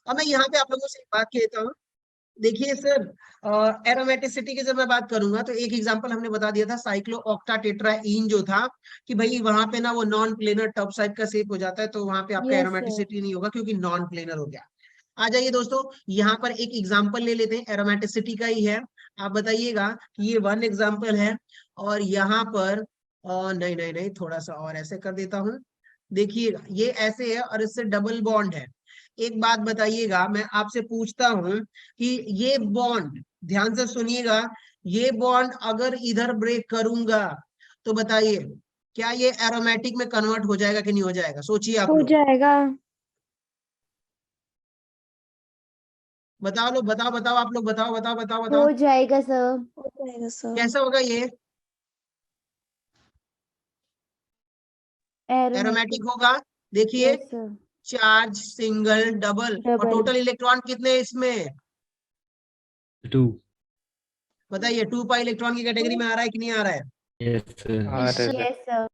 अब मैं यहाँ पे आप लोगों से एक बात कहता हूँ। देखिए सर, एरोमेटिसिटी की जब मैं बात करूंगा तो एक एग्जांपल हमने बता दिया था साइक्लो ऑक्टाटेट्राईन जो था, कि भाई वहां पे ना वो नॉन प्लेनर टब साइड का शेप हो जाता है, तो वहां पे आपका यस सर। एरोमेटिसिटी नहीं होगा क्योंकि नॉन प्लेनर हो गया। आ जाइए दोस्तों, यहाँ पर एक एग्जांपल ले लेते हैं, एरोमेटिसिटी का ही है। आप बताइएगा कि ये वन एग्जांपल है, और यहाँ पर नहीं नहीं नहीं, थोड़ा सा और ऐसे कर देता हूँ। देखिएगा ये ऐसे है और इससे डबल बॉन्ड है। एक बात बताइएगा, मैं आपसे पूछता हूं कि ये बॉन्ड, ध्यान से सुनिएगा, ये बॉन्ड अगर इधर ब्रेक करूंगा तो बताइए क्या ये एरोमेटिक में कन्वर्ट हो जाएगा कि नहीं हो जाएगा? सोचिए आप हो लोग, जाएगा। बताओ लोग, बताओ बताओ, आप लोग बताओ बताओ बताओ बताओ, हो जाएगा सर। हो जाएगा सर। कैसा होगा ये? एरोमेटिक होगा। देखिए, yes sir. Charge single double, और डबल। टोटल इलेक्ट्रॉन कितने हैं इसमें? 2। बताइए 2 पाई इलेक्ट्रॉन की कैटेगरी में आ रहा है कि नहीं आ रहा है? Yes yes sir.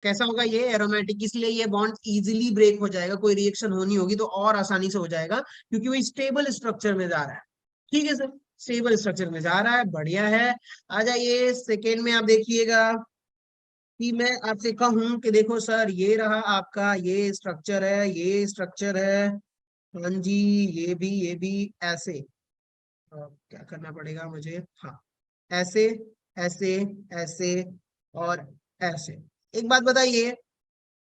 कैसा होगा ये? एरोमेटिक, इसलिए ये बॉन्ड इजीली ब्रेक हो जाएगा, कोई रिएक्शन होनी होगी तो और आसानी से हो जाएगा, क्योंकि वो स्टेबल स्ट्रक्चर में जा रहा है। ठीक है सर, स्टेबल स्ट्रक्चर में जा रहा है, बढ़िया है। आ जाइए सेकेंड में, आप देखिएगा कि मैं आपसे कहूं कि देखो सर, ये रहा आपका, ये स्ट्रक्चर है, ये स्ट्रक्चर है, हाँ जी, ये भी ऐसे, क्या करना पड़ेगा मुझे, हाँ, ऐसे, ऐसे, ऐसे, और ऐसे। एक बात बताइए,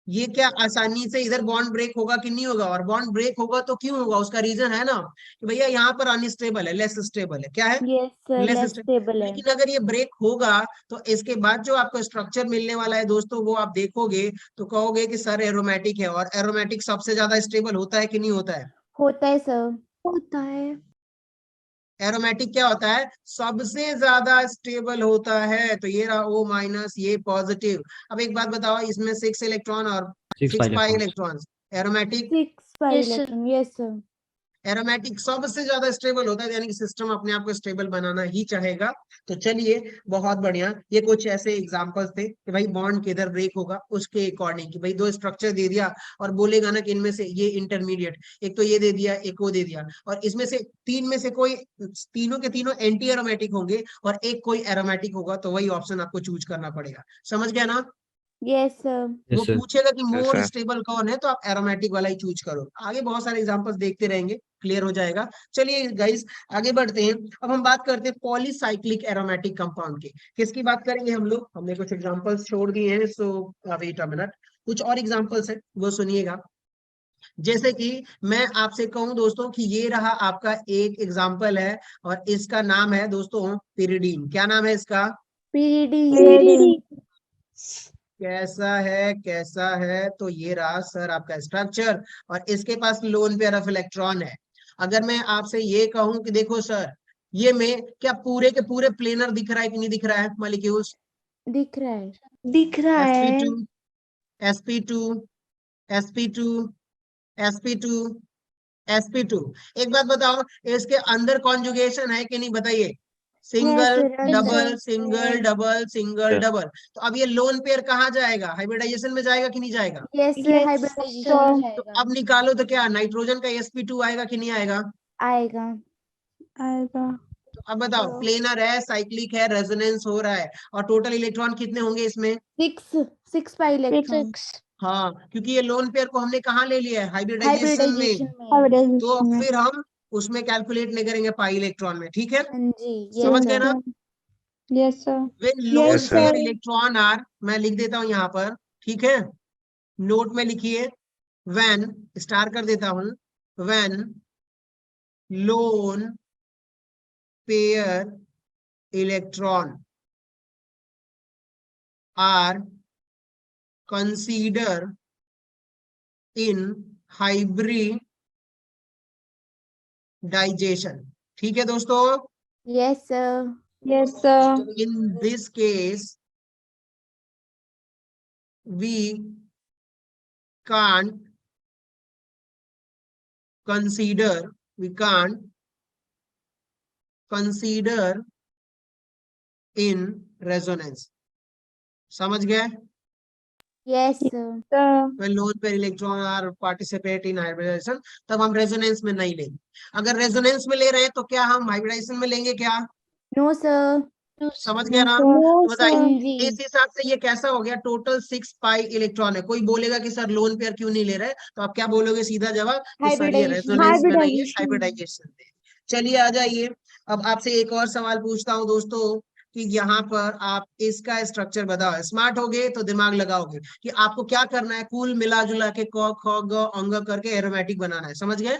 ये क्या आसानी से इधर बॉन्ड ब्रेक होगा कि नहीं होगा? और बॉन्ड ब्रेक होगा तो क्यों होगा? उसका रीजन है ना कि भैया यहाँ पर अनस्टेबल है, लेस स्टेबल है। क्या है? Yes sir, less less stable. Stable है। लेकिन अगर ये ब्रेक होगा तो इसके बाद जो आपको स्ट्रक्चर मिलने वाला है दोस्तों, वो आप देखोगे तो कहोगे कि सर एरोमेटिक है। और एरोमेटिक सबसे ज्यादा स्टेबल होता है कि नहीं होता है? होता है सर। होता है। एरोमेटिक क्या होता है? सबसे ज्यादा स्टेबल होता है। तो ये रहा O माइनस, ये पॉजिटिव। अब एक बात बताओ, इसमें 6 इलेक्ट्रॉन और 6 6 pi electron, aromatic, 6 pi yes sir. Electron. Yes sir. Aromatic सबसे ज्यादा स्टेबल होता है, यानी कि सिस्टम अपने आप को स्टेबल बनाना ही चाहेगा। तो चलिए, बहुत बढ़िया, ये कुछ ऐसे एग्जांपल्स थे कि भाई बॉन्ड किधर ब्रेक होगा उसके अकॉर्डिंग, कि भाई दो स्ट्रक्चर दे दिया और बोलेगा ना कि इनमें से ये इंटरमीडिएट, एक तो ये दे दिया, एक वो दे दिया, और इसमें से तीन में से कोई, तीनों के तीनों एंटी एरोमेटिक होंगे और एक कोई एरोमेटिक होगा, तो वही ऑप्शन आपको चूज करना पड़ेगा। समझ गया ना? Yes sir. वो यस सर। पूछेगा कि Yes, मोर sir. स्टेबल कौन है, तो आप एरोमेटिक वाला ही चूज करो। आगे बहुत सारे एग्जांपल्स देखते रहेंगे, क्लियर हो जाएगा। चलिए गाइस, आगे बढ़ते हैं। अब हम बात करते हैं पॉलीसाइक्लिक एरोमेटिक कंपाउंड की। किसकी बात करेंगे हम लोग? हमने कुछ एग्जांपल्स छोड़ दिए हैं, सो वेट अ मिनट, कुछ और एग्जांपल्स हैं, वो सुनिएगा। जैसे कि मैं आपसे कहूं दोस्तों कि ये रहा आपका एक एग्जाम्पल है, और इसका नाम है दोस्तों पिरिडीन। क्या नाम है इसका? पीरीडी। कैसा है, कैसा है? तो ये रहा सर आपका स्ट्रक्चर, और इसके पास लोन पेयर ऑफ इलेक्ट्रॉन है। अगर मैं आपसे ये कहूं कि देखो सर, ये में क्या पूरे के पूरे प्लेनर दिख रहा है कि नहीं दिख रहा है मॉलिक्यूल्स? दिख रहा है। दिख रहा है। sp2, sp2, sp2, sp2, sp2। एक बात बताओ, इसके अंदर कॉन्जुगेशन है कि नहीं, बताइए? है सिंगल सर, अंदर double sir. Single double single double. तो अब ये लोन पेयर कहाँ जाएगा? हाइब्रिडाइजेशन में जाएगा कि नहीं जाएगा? यस सर, Yes, हाइब्रिडाइजेशन में sir. तो जाएगा। अब निकालो तो क्या नाइट्रोजन का sp2 आएगा कि नहीं आएगा? आएगा। आएगा। तो अब बताओ, प्लेनर है, साइक्लिक है, रेजोनेंस हो रहा है, और टोटल इलेक्ट्रॉन कितने होंगे इसमें? 6 पाई इलेक्ट्रॉन। 6 हाँ, क्योंकि ये लोन पेयर को हमने कहाँ ले लिया है? हाइब्रिडाइजेशन में। हाइब्रिडाइजेशन में। तो हाइब्रिडाइजेशन में। फिर हम उसमें कैलकुलेट नहीं करेंगे पाई इलेक्ट्रॉन में, ठीक है? हाँ जी। समझ यस गए सर। ना? Yes sir. When Yes, lone sir. Pair sir. Electron are, मैं लिख देता हूं यहाँ पर, ठीक है? नोट में लिखिए, व्हेन, स्टार कर देता हूं, when lone pair electron are considered in hybridization। ठीक है दोस्तों? Yes sir. Yes, sir. So in this case we can't consider in resonance। समझ गए? Yes, sir. sir, when lone pair electron are participate in hybridization, तब हम resonance में नहीं लेंगे। अगर रेजोनेंस में ले रहे हैं तो क्या हम हाइब्रिडाइजेशन में लेंगे क्या? No, sir. समझ गया ना? sir. तो बताइए हाँ जी। इस हिसाब से ये कैसा हो गया? टोटल 6 पाई इलेक्ट्रॉन है। कोई बोलेगा कि सर लोन पेयर क्यों नहीं ले रहे, तो आप क्या बोलोगे? सीधा जवाब कि सर ये Hybridization. रेजोनेंस में नहीं है, Hybridization. हाइब्रिडाइजेशन में। चलिए आ जाइए, अब आपसे एक और सवाल पूछता हूँ दोस्तों कि यहाँ पर आप इसका स्ट्रक्चर बताओ। स्मार्ट हो गए तो दिमाग लगाओगे कि आपको क्या करना है, कुल मिला जुला के क ख ग अंग करके एरोमेटिक बनाना है। समझ गए?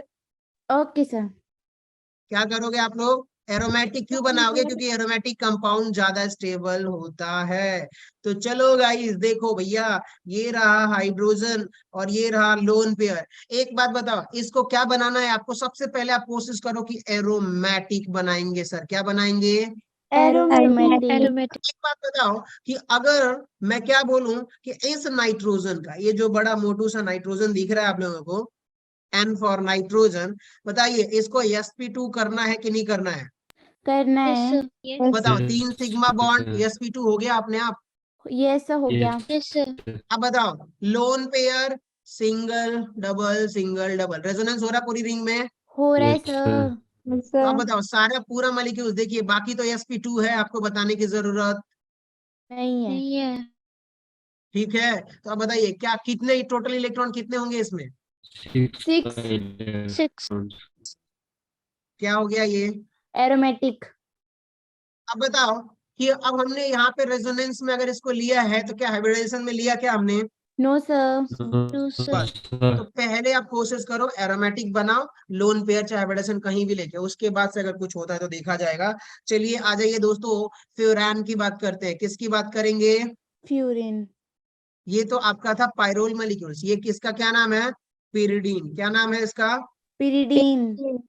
Okay, sir. क्या करोगे आप लोग? एरोमेटिक क्यों बनाओगे? क्योंकि एरोमेटिक कंपाउंड ज्यादा स्टेबल होता है। तो चलो गाइस देखो भैया, ये रहा हाइड्रोजन और ये रहा लोन पेयर। एक बात बताओ, इसको क्या बनाना है आपको? सबसे पहले आप कोशिश करो कि एरोमेटिक बनाएंगे। सर क्या बनाएंगे? Aromatic. एक बात बताओ कि अगर मैं क्या बोलूं कि इस नाइट्रोजन का, ये जो बड़ा मोटू सा नाइट्रोजन दिख रहा है आप लोगों को, N फॉर नाइट्रोजन, बताइए इसको sp2 करना है कि नहीं करना है? करना है। बताओ, Yes, 3 sigma bond sir. sp2 हो गया अपने आप। Yes, sir. हो गया। Yes. अब बताओ lone pair single double resonance हो रहा है पूरी रिंग में। हो रहा है Yes, सर। sir. Yes, तो अब sir. बताओ सारा पूरा मॉलिक्यूल देखिए, बाकी तो sp2 है, आपको बताने की जरूरत नहीं है। ठीक है। तो अब बताइए क्या कितने टोटल इलेक्ट्रॉन कितने होंगे इसमें? 6 Six. क्या हो गया ये? Aromatic. अब बताओ कि अब हमने यहाँ पे रेजोनेंस में अगर इसको लिया है तो क्या हाइब्रिडाइजेशन में लिया क्या हमने? No, sir. बस, तो पहले आप कोशिश करो एरोमेटिक बनाओ, लोन पेयर चाहे हाइब्रिडाइजेशन कहीं भी लेके, उसके बाद से अगर कुछ होता है तो देखा जाएगा। चलिए आ जाइए दोस्तों, फ्यूरान की बात करते हैं। किसकी बात करेंगे? Furin. ये तो आपका था पाइरोल मॉलिक्यूल्स, ये किसका क्या नाम है? पिरिडीन। क्या नाम है इसका? Pyridine.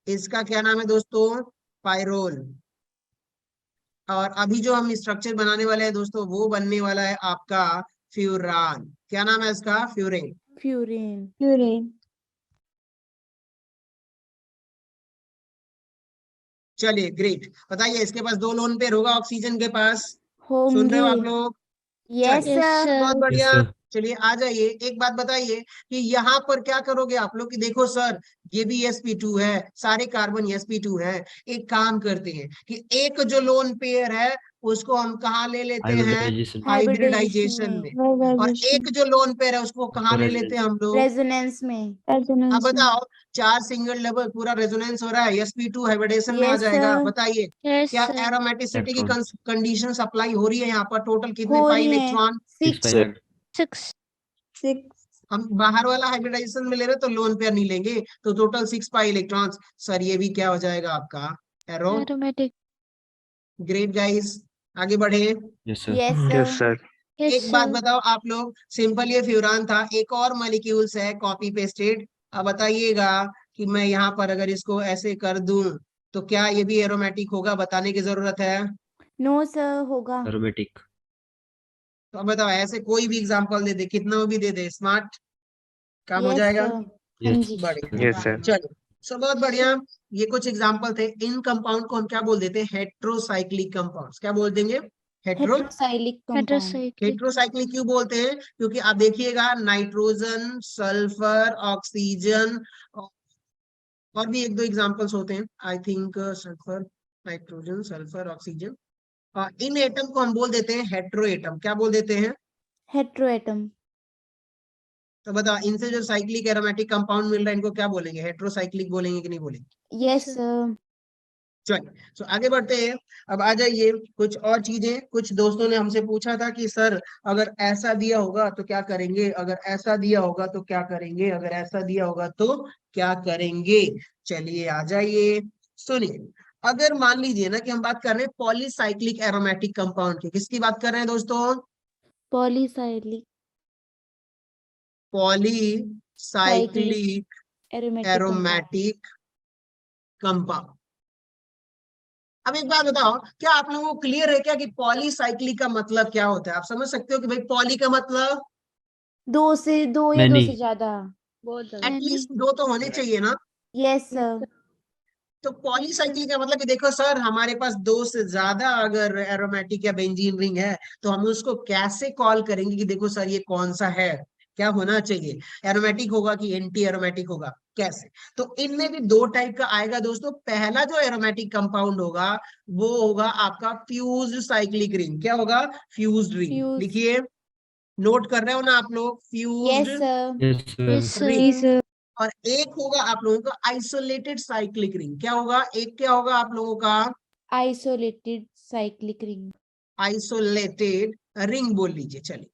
इसका क्या नाम है दोस्तों? पाइरोल। और अभी जो हम स्ट्रक्चर बनाने वाले हैं दोस्तों, वो बनने वाला है आपका फ्यूरान। क्या नाम है इसका? फ्यूरेन। Furin. Urine. चलिए ग्रेट, बताइए इसके पास 2 लोन पेयर होगा ऑक्सीजन के पास। सुन रहे हो आप होंगे। लोग? Yes, चलिए sir. बहुत Yes, बढ़िया। sir. चलिए आ जाइए, एक बात बताइए कि यहाँ पर क्या करोगे आप लोग कि देखो सर ये भी sp2 है, सारे कार्बन sp2 है। एक काम करते हैं कि एक जो लोन पेयर है उसको हम कहाँ ले लेते हैं? Hybridization. हाइब्रिडाइजेशन Hybridization में। में। और Hybridization. एक जो लोन पेयर है उसको कहाँ ले लेते हैं हम लोग? Resonance में। अब Resonance. बताओ, 4 सिंगल डबल पूरा रेजोनेंस हो रहा है, sp2 हाइब्रिडेशन में आ Yes, जाएगा। sir. बताइए क्या एरोमेटिसिटी की Electrons. कंडीशन अप्लाई हो रही है यहाँ पर? टोटल कितने हो पाई रही है। इलेक्ट्रॉन? 6 Six. 6. हम बाहर वाला हाइब्रिडाइजेशन में ले रहे हैं तो लोन पेयर नहीं लेंगे, तो टोटल 6 पाई इलेक्ट्रॉन्स। सर ये भी क्या हो जाएगा आपका? एरो। Aromatic. ग्रेट गाइस, आगे बढ़े। Yes, sir. Yes, sir. एक बात बताओ आप लोग, सिंपल ये फ्यूरान था, एक और मॉलिक्यूल्स है कॉपी पेस्टेड। अब बताइएगा कि मैं यहाँ पर अगर इसको ऐसे कर दूं तो क्या ये भी एरोमेटिक होगा? बताने की जरूरत है। No, sir. होगा। Aromatic. तो अब बताओ ऐसे कोई भी एग्जांपल दे दे, कितना भी दे दे, स्मार्ट काम हो Yes, जाएगा। sir. Yes, हाँ जी। बढ़िया। चलो सो बहुत बढ़िया। ये कुछ एग्जांपल थे। इन कंपाउंड को हम क्या बोल देते हैं? Heterocyclic compounds. क्या बोल देंगे? Heterocyclic compound. हेट्रोसाइक्लिक क्यों बोलते हैं? क्योंकि आप देखिएगा नाइट्रोजन, सल्फर, ऑक्सीजन और भी एक दो एग्जांपल्स होते हैं, I think sulphur, nitrogen, sulphur, oxygen. In atom को हम बोल देते हैं हेट्रो एटम। क्या बोल देते हैं? Heteroatom. तो बताओ इनसे जो साइक्लिक एरोमेटिक कंपाउंड मिल रहा है इनको क्या बोलेंगे? हेट्रोसाइक्लिक बोलेंगे कि नहीं बोलेंगे? Yes, sir. चलिए सो आगे बढ़ते हैं। अब आ जाइए कुछ और चीजें। कुछ दोस्तों ने हमसे पूछा था कि सर अगर ऐसा दिया होगा तो क्या करेंगे, अगर ऐसा दिया होगा तो क्या करेंगे, अगर ऐसा दिया होगा तो क्या करेंगे। चलिए आ जाइए, सुनिए। अगर मान लीजिए ना कि हम बात कर रहे हैं पॉलीसाइक्लिक एरोमेटिक कंपाउंड की, किसकी बात कर रहे हैं दोस्तों? Polycyclic. Polycyclic Aromatic compound. Aromatic compound. अब एक बात बताओ, क्या आप लोगों को क्लियर है क्या कि पॉलीसाइक्लिक का मतलब क्या होता है? आप समझ सकते हो कि भाई पॉली का मतलब दो या दो Many. से ज्यादा। एटलीस्ट 2 तो होने चाहिए ना। Yes, sir. तो पॉलीसाइक्लिक का मतलब कि देखो सर हमारे पास 2 से ज्यादा अगर एरोमेटिक या बेंजीन रिंग है तो हम उसको कैसे कॉल करेंगे कि देखो सर ये कौन सा है, क्या होना चाहिए, एरोमेटिक होगा कि एंटी एरोमेटिक होगा, कैसे। तो इनमें भी 2 टाइप का आएगा दोस्तों। पहला जो एरोमेटिक कंपाउंड होगा वो होगा आपका फ्यूज्ड साइक्लिक रिंग। क्या होगा? Fused ring. Fused. लिखिए, नोट कर रहे हो ना आप लोग? Yes, fused sir. Yes, sir. Yes, sir. Ring. और एक होगा आप लोगों का आइसोलेटेड साइक्लिक रिंग। क्या होगा? एक क्या होगा आप लोगों का? Isolated cyclic ring. Isolated ring बोल लीजिए। चलिए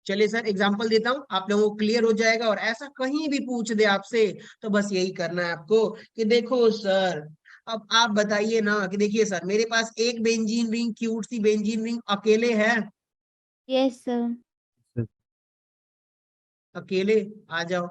चलिए सर एग्जांपल देता हूं, आप लोगों को क्लियर हो जाएगा। और ऐसा कहीं भी पूछ दे आपसे तो बस यही करना है आपको कि देखो सर, अब आप बताइए ना कि देखिए सर मेरे पास एक बेंजीन रिंग, क्यूट सी बेंजीन रिंग अकेले है, Yes, sir. अकेले आ जाओ।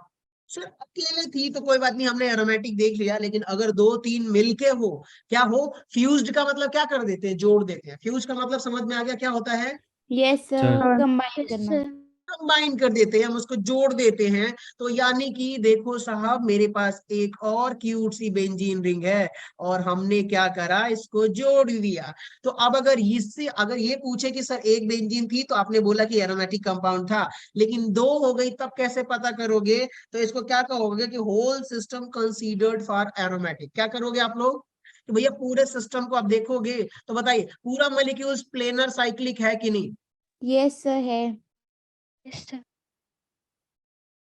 सर अकेले थी तो कोई बात नहीं, हमने एरोमेटिक देख लिया, लेकिन अगर 2-3 मिलके हो, क्या हो? फ्यूज्ड का मतलब क्या कर देते हैं? जोड़ देते हैं। फ्यूज का मतलब समझ में आ गया क्या होता है? Yes, sir. Sir. Combine करना. कंबाइन कर देते हैं, हम उसको जोड़ देते हैं। तो यानी कि देखो साहब मेरे पास एक और क्यूट सी बेंजीन रिंग है और हमने क्या करा? इसको जोड़ दिया। तो अब अगर इससे अगर ये पूछे कि सर एक बेंजीन थी तो आपने बोला कि एरोमेटिक कंपाउंड था, लेकिन 2 हो गई, तब कैसे पता करोगे? तो इसको क्या कहोगे कि whole system considered for aromatic. क्या करोगे आप लोग कि भैया पूरे सिस्टम को आप देखोगे तो बताइए पूरा मॉलिक्यूल्स प्लेनर साइक्लिक है कि नहीं? Yes, sir है. Yes, sir.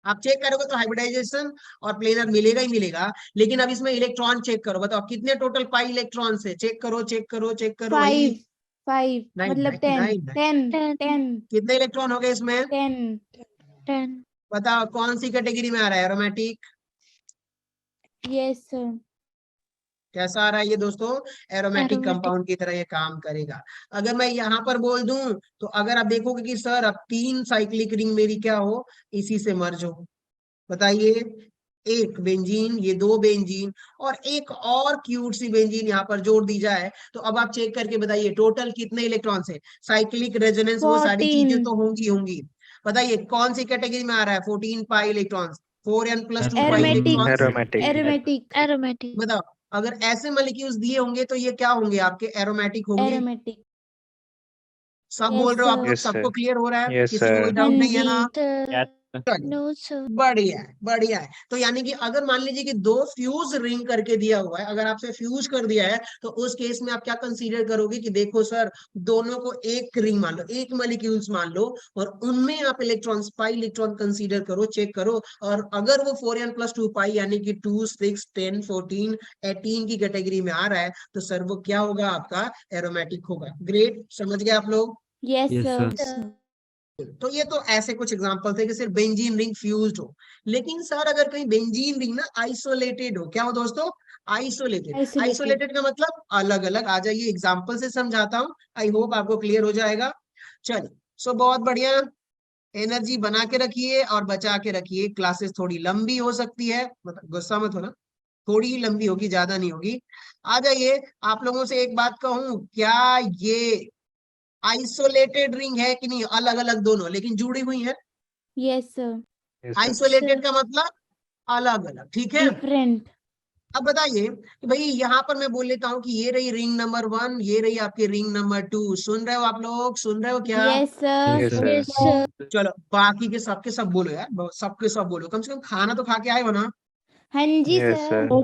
आप चेक करोगे तो हाइब्रिडाइजेशन और प्लेनर मिलेगा ही मिलेगा, लेकिन अब इसमें इलेक्ट्रॉन चेक करो, बताओ कितने टोटल पाई इलेक्ट्रॉन से? चेक करो चेक करो चेक करो। वही 5 नहीं मतलब नहीं 10 नहीं नहीं। 10 कितने इलेक्ट्रॉन हो गए इसमें? 10 10. बताओ कौन सी कैटेगरी में आ रहा है एरोमेटिक? Yes, sir. कैसा आ रहा है ये दोस्तों? Aromatic Aromatic. कंपाउंड की तरह ये काम करेगा। अगर मैं यहाँ पर बोल दूं तो अगर आप देखोगे कि सर अब 3 साइक्लिक रिंग मेरी क्या हो? इसी से मर्ज हो। बताइए, एक बेंजीन, ये 2 बेंजीन और एक और क्यूट सी बेंजीन यहाँ पर जोड़ दी जाए तो अब आप चेक करके बताइए टोटल कितने इलेक्ट्रॉन है? साइक्लिक रेजोनेंस वो सारी चीजें 14 तो होंगी। बताइए कौन सी कैटेगरी में आ रहा है? 14 पाई इलेक्ट्रॉन, 4n+2 पाई aromatic इलेक्ट्रॉन। aromatic Aromatic. बताओ अगर ऐसे मॉलिक्यूल्स दिए होंगे तो ये क्या होंगे? आपके एरोमेटिक होंगे। aromatic. सब बोल Yes, रहे हो आप sir. लोग? Yes, सबको sir. क्लियर हो रहा है? Yes, किसी को कोई sir. डाउट हाँ नहीं है जी. ना? Yes. चलिए, No, sir. बढ़िया है बढ़िया है। तो यानी कि अगर मान लीजिए कि 2 फ्यूज रिंग करके दिया हुआ है, अगर आपसे फ्यूज कर दिया है तो उस केस में आप क्या कंसीडर करोगे कि देखो सर दोनों को एक रिंग मान लो, एक मॉलिक्यूल्स मान लो और उनमें आप इलेक्ट्रॉन्स पाई इलेक्ट्रॉन कंसीडर करो, चेक करो। और अगर वो 4n+2 पाई यानी कि 2, 6, 10, 14, 18 की कैटेगरी में आ रहा है तो सर वो क्या होगा? आपका एरोमेटिक होगा। ग्रेट, समझ गए आप लोग? Yes, Yes, sir. sir. तो ये तो ऐसे कुछ एग्जांपल थे कि सिर्फ बेंजीन रिंग फ्यूज्ड हो। लेकिन सर अगर कहीं बेंजीन रिंग ना आइसोलेटेड हो, क्या हो दोस्तों? आइसोलेटेड। Isolated. आइसोलेटेड का मतलब अलग अलग। आ जाइए एग्जांपल से समझाता हूँ, आई होप आपको क्लियर हो जाएगा। चलिए, सो बहुत बढ़िया। एनर्जी बना के रखिए और बचा के रखिए। क्लासेस थोड़ी लंबी हो सकती है, मतलब गुस्सा मत होना, थोड़ी ही लंबी होगी, ज्यादा नहीं होगी। आ जाइए, आप लोगों से एक बात कहूं, क्या ये आइसोलेटेड रिंग है कि नहीं? अलग अलग दोनों, लेकिन जुड़ी हुई है। Yes, sir. Yes, sir. Isolated का मतलब अलग अलग, ठीक है। Different. अब बताइए कि भाई यहाँ पर मैं बोल लेता हूँ कि ये रही रिंग नंबर 1, ये रही आपकी रिंग नंबर 2। सुन रहे हो आप लोग? सुन रहे हो क्या? Yes, sir. Yes, sir. Yes, sir. चलो बाकी के सबके सब बोलो यार, सबके सब बोलो, कम से कम खाना तो खा के आए हो ना। हाँ जी Yes, sir. sir.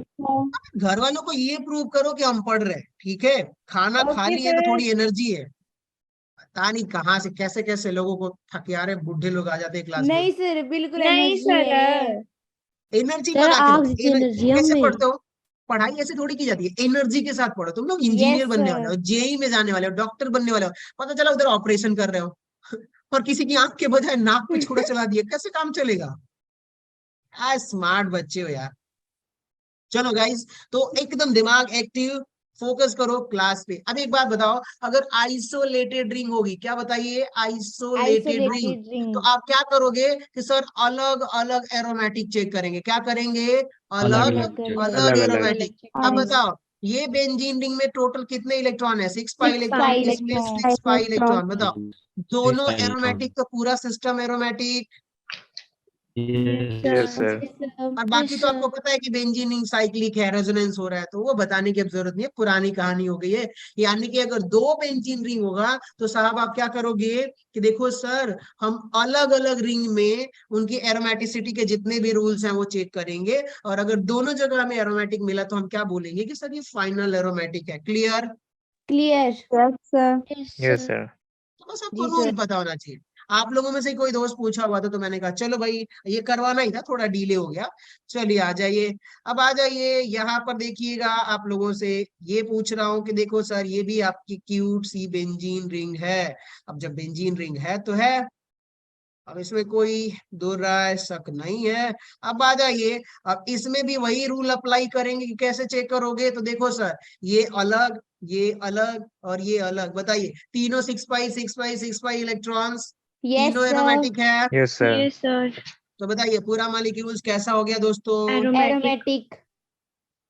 घर वालों को ये प्रूव करो कि हम पढ़ रहे हैं, ठीक है। खाना खा Okay, लिए तो sir. थोड़ी एनर्जी है। पता नहीं कहाँ से कैसे कैसे लोगों को थकियारे बुढ़े लोग आ जाते हैं क्लास में। नहीं सर बिल्कुल नहीं एनर्जी sir. है। एनर्जी Sir, लगा के आग रखो। की एनर्जी कैसे हमें. पढ़ते हो? पढ़ाई ऐसे थोड़ी की जाती है, एनर्जी के साथ पढ़ो। तुम लोग इंजीनियर Yes बनने वाले sir. हो, जेई में जाने वाले हो, डॉक्टर बनने वाले हो, पता चला उधर ऑपरेशन कर रहे हो और किसी की आंख के बजाय नाक पे छोड़ा चला दिया, कैसे काम चलेगा? स्मार्ट बच्चे हो यार। चलो गाइस, तो एकदम दिमाग एक्टिव, फोकस करो क्लास पे। अब एक बात बताओ, अगर आइसोलेटेड रिंग होगी, क्या बताइए? Isolated ring. Isolated ring. तो आप क्या करोगे कि सर अलग अलग एरोमेटिक चेक करेंगे। क्या करेंगे? अलग अलग अलग अलग अलग. एरोमेटिक। अब बताओ ये बेंजीन रिंग में टोटल कितने इलेक्ट्रॉन है? 6 पाई 6 इलेक्ट्रॉन, pi इसमें electron. 6 pi electron. बताओ 6 दोनों pi electron. एरोमेटिक तो पूरा system aromatic. Yes, sir. sir. Yes, sir. और बाकी Yes, तो आपको sir. पता है कि बेंजीनिंग साइक्लिक है, रेजोनेंस हो रहा है, तो वो बताने की अब जरूरत नहीं है, पुरानी कहानी हो गई है। यानी कि अगर दो बेंजीन रिंग होगा तो साहब आप क्या करोगे कि देखो सर, हम अलग अलग रिंग में उनकी एरोमेटिसिटी के जितने भी रूल्स हैं वो चेक करेंगे, और अगर दोनों जगह हमें एरोमेटिक मिला तो हम क्या बोलेंगे कि सर ये फाइनल एरोमेटिक है। Clear? Clear. Yes, sir. Yes, Yes, sir. sir. तो बस आपको जी रूल सर। पता होना चाहिए। आप लोगों में से कोई दोस्त पूछा हुआ था तो मैंने कहा चलो भाई ये करवाना ही था, थोड़ा डिले हो गया। चलिए आ जाइए, अब आ जाइए यहाँ पर देखिएगा, आप लोगों से ये पूछ रहा हूँ कि देखो सर ये भी आपकी क्यूट सी बेंजीन रिंग है। अब जब बेंजीन रिंग है तो है, अब इसमें कोई दो राय शक नहीं है। अब आ जाइए, अब इसमें भी वही रूल अप्लाई करेंगे कि कैसे चेक करोगे। तो देखो सर, ये अलग, ये अलग और ये अलग, बताइए तीनों 6 पाई इलेक्ट्रॉन्स, Yes, तीनों sir. एरोमेटिक है। Yes, sir. Yes, sir. तो बताइए पूरा मॉलिक्यूल्स कैसा हो गया दोस्तों? Aromatic. Aromatic.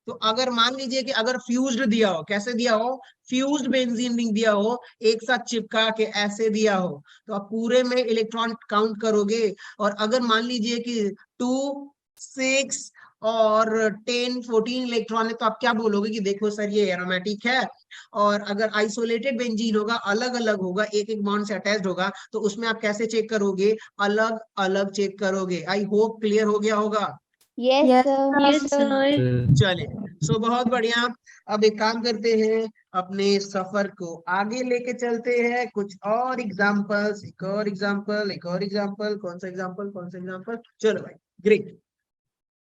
तो अगर मान लीजिए कि अगर फ्यूज्ड दिया हो, कैसे दिया हो, फ्यूज्ड बेंजीन रिंग दिया हो, एक साथ चिपका के ऐसे दिया हो, तो आप पूरे में इलेक्ट्रॉन काउंट करोगे। और अगर मान लीजिए कि 2, 6 और 10, 14 इलेक्ट्रॉन है, तो आप क्या बोलोगे कि देखो सर ये एरोमेटिक है। और अगर आइसोलेटेड बेंजीन होगा, अलग अलग होगा, एक एक बॉन्ड से अटैच्ड होगा, तो उसमें आप कैसे चेक करोगे? अलग अलग चेक करोगे। आई होप क्लियर हो गया होगा। Yes, Yes, sir. Yes, sir. चलिए, सो बहुत बढ़िया। अब एक काम करते हैं, अपने सफर को आगे लेके चलते हैं। कुछ और एग्जांपल्स, एक और एग्जांपल, एक और एग्जांपल, कौन सा एग्जांपल, कौन सा एग्जांपल? चलो भाई, ग्रेट।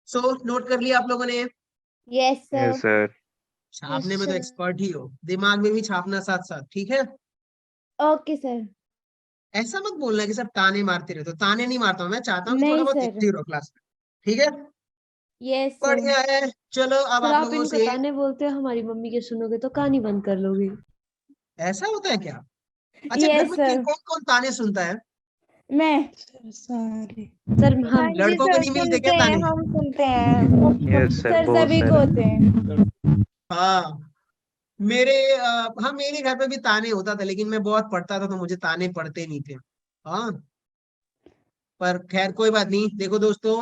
सो नोट कर लिया आप लोगों ने? Yes, sir. Yes, sir. छापने में तो sir. एक्सपर्ट ही हो, दिमाग में भी छापना साथ साथ, ठीक है? Okay, sir. ऐसा मत बोलना कि सब ताने मारते रहते हो, ताने नहीं मारता हूं मैं, चाहता हूँ कि थोड़ा नहीं बहुत सर। एक्टिव रहो क्लास में, ठीक है? Yes, sir. बढ़िया है। चलो अब सर आप आप लोगों इनको से, ताने बोलते हो, हमारी मम्मी के सुनोगे तो कहानी बंद कर लोगे। ऐसा होता है क्या? अच्छा, घर Yes, में sir. कौन कौन ताने सुनता है? मैं। सर हाँ हम जी लड़कों को सर, नहीं मिलते सुनते क्या हैं, ताने? हम सुनते हैं। Yes, sir. सर बहुत सभी को सारे. होते हैं। हाँ, हाँ मेरे घर पे भी ताने होता था, लेकिन मैं बहुत पढ़ता था तो मुझे ताने पड़ते नहीं थे। हाँ, पर खैर कोई बात नहीं। देखो दोस्तों,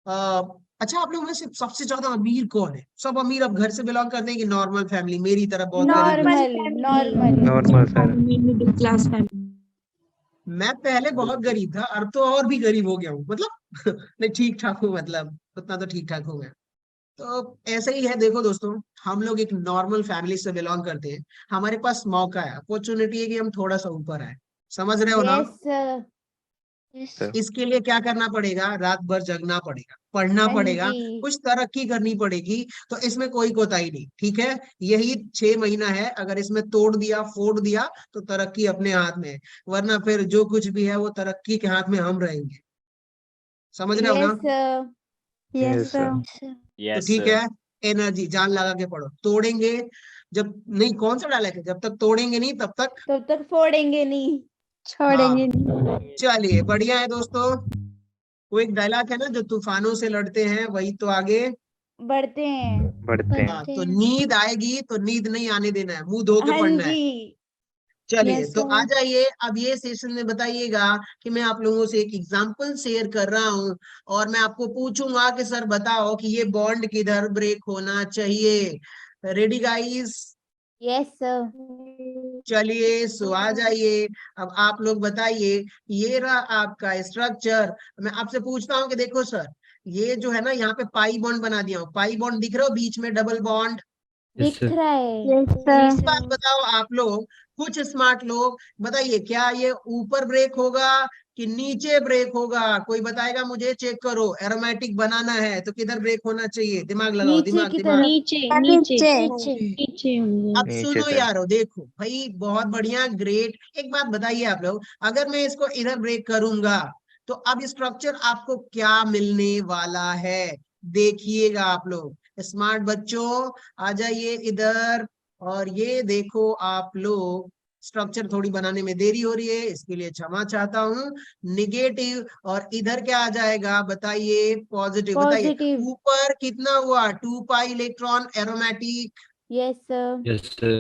आ, अच्छा आप लोग में से सबसे ज्यादा अमीर कौन है? सब अमीर अब घर से बिलोंग करते हैं कि नॉर्मल फैमिली, मेरी तरह बहुत गरीब घर से? Normal normal. Normal, sir. Middle class family. मैं पहले बहुत गरीब था, अब तो और भी गरीब हो गया हूँ, मतलब नहीं ठीक ठाक हूँ, मतलब उतना तो ठीक ठाक हूँ मैं। तो ऐसे ही है। देखो दोस्तों, हम लोग एक नॉर्मल फैमिली से बिलोंग करते हैं, हमारे पास मौका है, अपॉर्चुनिटी है कि हम थोड़ा सा ऊपर आए। समझ रहे हो ना? Yes, sir. Yes, Sir. इसके लिए क्या करना पड़ेगा? रात भर जगना पड़ेगा, पढ़ना हाँ पड़ेगा, जी। कुछ तरक्की करनी पड़ेगी। तो इसमें कोई कोताही नहीं, ठीक है? यही 6 महीना है, अगर इसमें तोड़ दिया, फोड़ दिया, तो तरक्की अपने हाथ में है। वरना फिर जो कुछ भी है वो तरक्की के हाथ में हम रहेंगे। समझ रहे हो ना? Yes, sir. Yes, sir. sir. तो ठीक है, एनर्जी जान लगा के पढ़ो। तोड़ेंगे जब नहीं, कौन सा डायलॉग है, जब तक तोड़ेंगे नहीं तब तक। तब तक फोड़ेंगे नहीं। छोड़ेंगे हाँ, नहीं। चलिए बढ़िया है दोस्तों। वो एक डायलॉग है ना, जो तूफानों से लड़ते हैं वही तो आगे। बढ़ते हैं। बढ़ते हैं. हाँ, बढ़ते तो हैं। नींद आएगी तो नींद नहीं आने देना है, मुंह धो के हाँ पढ़ना है। जी। चलिए Yes, तो आ sir. जाइए, अब ये सेशन में बताइएगा कि मैं आप लोगों से एक एग्जांपल शेयर कर रहा हूं, और मैं आपको पूछूंगा कि सर बताओ कि ये बॉन्ड किधर ब्रेक होना चाहिए। Ready guys? Yes, sir. चलिए सो आ जाइए, अब आप लोग बताइए। ये रहा आपका स्ट्रक्चर। मैं आपसे पूछता हूँ कि देखो सर, ये जो है ना, यहाँ पे पाई बॉन्ड बना दिया हूँ, पाई बॉन्ड दिख रहा हो, बीच में डबल बॉन्ड। Yes, दिख sir. रहा है। Yes, एक sir. बात बताओ आप लोग, कुछ स्मार्ट लोग बताइए, क्या ये ऊपर ब्रेक होगा कि नीचे ब्रेक होगा? कोई बताएगा मुझे? चेक करो, एरोमेटिक बनाना है तो किधर ब्रेक होना चाहिए? दिमाग लगाओ, नीचे दिमाग की दिमाग। तरफ। नीचे नीचे नीचे। नीचे होंगे। अब नीचे, सुनो sir. यारो, देखो भाई, बहुत बढ़िया, ग्रेट। एक बात बताइए आप लोग, अगर मैं इसको इधर ब्रेक करूंगा तो अब स्ट्रक्चर आपको क्या मिलने वाला है? देखिएगा आप लोग, स्मार्ट बच्चों आ जाइए इधर। और ये देखो आप लोग, स्ट्रक्चर थोड़ी बनाने में देरी हो रही है, इसके लिए क्षमा चाहता हूँ। निगेटिव, और इधर क्या आ जाएगा बताइए? पॉजिटिव। बताइए पॉजिटिव। ऊपर कितना हुआ? 2 पाई electron aromatic. Yes, sir. Yes, sir.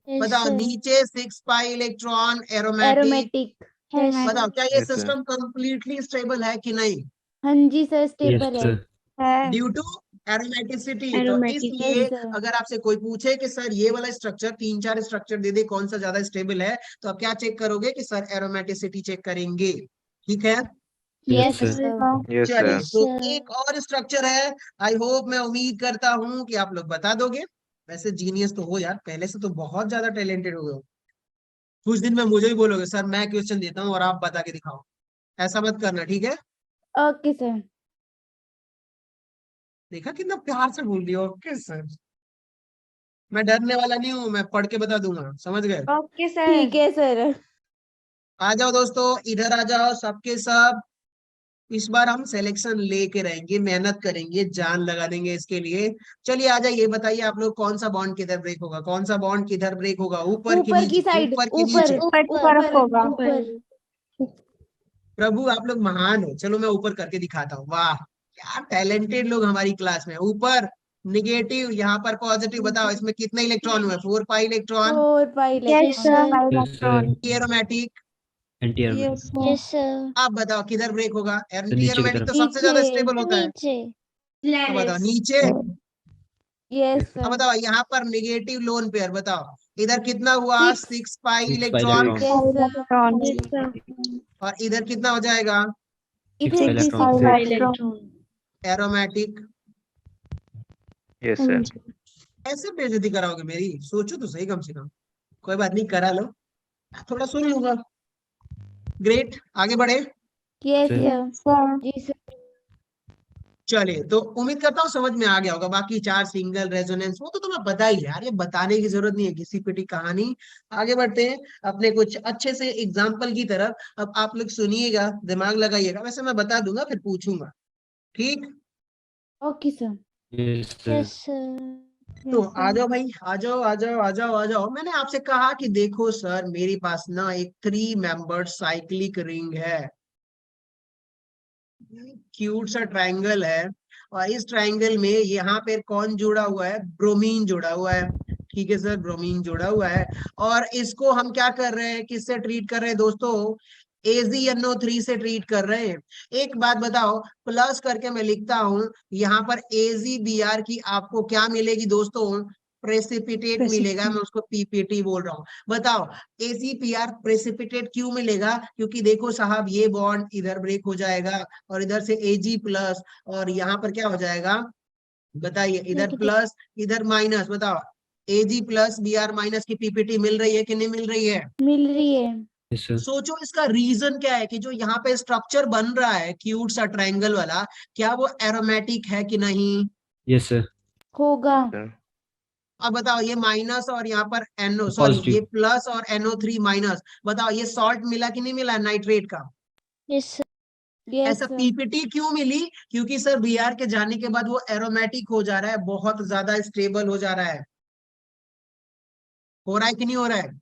Yes, बताओ sir. नीचे 6 pi electron aromatic. Aromatic. Yes, बताओ sir. क्या ये Yes, sir. System completely stable है कि नहीं? हाँ जी सर, Yes, स्टेबल है। sir. है ड्यू टू एरोमेटिसिटी। तो Aromatic. इसलिए यस सर। अगर आपसे कोई पूछे कि सर ये वाला स्ट्रक्चर, 3-4 स्ट्रक्चर दे दे कौन सा ज्यादा स्टेबल है, तो आप क्या चेक करोगे कि सर एरोमेटिसिटी चेक करेंगे। ठीक है, यस sir. सर। Yes, चलिए sir. तो एक और स्ट्रक्चर है। आई होप, मैं उम्मीद करता हूं कि आप लोग बता दोगे। वैसे जीनियस तो हो यार, पहले से तो बहुत ज्यादा टैलेंटेड हो गए हो। कुछ दिन में मुझे ही बोलोगे सर मैं क्वेश्चन देता हूँ और आप बता के दिखाओ। ऐसा मत करना, ठीक है। Okay sir. देखा कितना प्यार से बोल दिया, ओके सर। मैं डरने वाला नहीं हूँ, मैं पढ़ के बता दूंगा, समझ गए। Okay sir. ठीक है सर। आ जाओ दोस्तों, इधर आ जाओ सबके सब। इस बार हम सिलेक्शन लेके रहेंगे, मेहनत करेंगे, जान लगा देंगे इसके लिए। चलिए आ जाइए, बताइए आप लोग कौन सा बॉन्ड किधर ब्रेक होगा, कौन सा बॉन्ड किधर ब्रेक होगा, ऊपर की ऊपर की नीचे, साइड, ऊपर की ऊपर नीचे। ऊपर की तरफ होगा। ऊपर। प्रभु आप लोग महान हो। चलो मैं ऊपर करके दिखाता हूँ। वाह क्या टैलेंटेड लोग हमारी क्लास में। ऊपर निगेटिव, यहाँ पर पॉजिटिव। बताओ इसमें कितने इलेक्ट्रॉन हुए, 4 pi electron. 4 pi yes sir. Electron. Yes, sir. Aromatic. Anti-aromatic. Yes sir. sir. आप बताओ किधर ब्रेक होगा। तो नीचे की एरोमेटिक तरफ। तो सबसे ज्यादा नीचे। स्टेबल होता है। नीचे. तो बताओ नीचे। यस Yes, अब सर। बताओ यहाँ पर निगेटिव लोन पेयर, बताओ इधर कितना हुआ, 6। 6 पाई 6 pi electron. electron. Yes sir. Yes, sir. और इधर कितना हो जाएगा, 6 इधर pi भी electron. 6 Five electron. Aromatic. Yes, sir. ऐसे बेइज्जती कराओगे मेरी, सोचो तो सही कम से कम। कोई बात नहीं, करा लो, थोड़ा सुन लूंगा। ग्रेट, आगे बढ़े। Yes Sir. सर। सर। जी सर। चलिए तो उम्मीद करता हूँ समझ में आ गया होगा। बाकी 4 सिंगल रेजोनेंस वो तो तुम्हें पता ही है यार, ये बताने की जरूरत नहीं है, घिसी पिटी कहानी। आगे बढ़ते हैं अपने कुछ अच्छे से एग्जाम्पल की तरफ। अब आप लोग सुनिएगा, दिमाग लगाइएगा, वैसे मैं बता दूंगा फिर पूछूंगा, ठीक। Okay sir. Yes, sir. Yes, sir. तो आ जाओ भाई, आ जाओ आ जाओ आ जाओ आ जाओ। मैंने आपसे कहा कि देखो सर मेरे पास ना एक 3 मेंबर्ड साइक्लिक रिंग है, क्यूट सा ट्रायंगल है। और इस ट्रायंगल में यहाँ पे कौन जुड़ा हुआ है, ब्रोमीन जुड़ा हुआ है। ठीक है सर, ब्रोमीन जुड़ा हुआ है। और इसको हम क्या कर रहे हैं, किससे ट्रीट कर रहे हैं दोस्तों, AgNO3 से ट्रीट कर रहे हैं। एक बात बताओ, प्लस करके मैं लिखता हूं, यहाँ पर AgBr की आपको क्या मिलेगी दोस्तों, प्रेसिपिटेट मिलेगा। मैं उसको पीपीटी बोल रहा हूँ। बताओ AgPr प्रेसिपिटेट क्यों मिलेगा, क्योंकि देखो साहब ये बॉन्ड इधर ब्रेक हो जाएगा और इधर से Ag प्लस, और यहाँ पर क्या हो जाएगा, बताइए, इधर प्लस इधर माइनस। बताओ Ag प्लस Br माइनस की पीपीटी मिल रही है कि नहीं मिल रही है। मिल रही है। Yes, sir. सोचो इसका रीजन क्या है कि जो यहाँ पे स्ट्रक्चर बन रहा है क्यूट सा ट्रायंगल वाला, क्या वो एरोमेटिक है कि नहीं। Yes, sir. होगा। Sir. अब बताओ ये माइनस और यहाँ पर NO, सॉरी Positive. ये प्लस और NO3 माइनस। बताओ ये सॉल्ट मिला कि नहीं मिला नाइट्रेट का। Yes, sir. यस ऐसा सर। पीपीटी क्यों मिली, क्योंकि सर Br के जाने के बाद वो एरोमेटिक हो जा रहा है, बहुत ज्यादा स्टेबल हो जा रहा है। हो रहा है कि नहीं हो रहा है।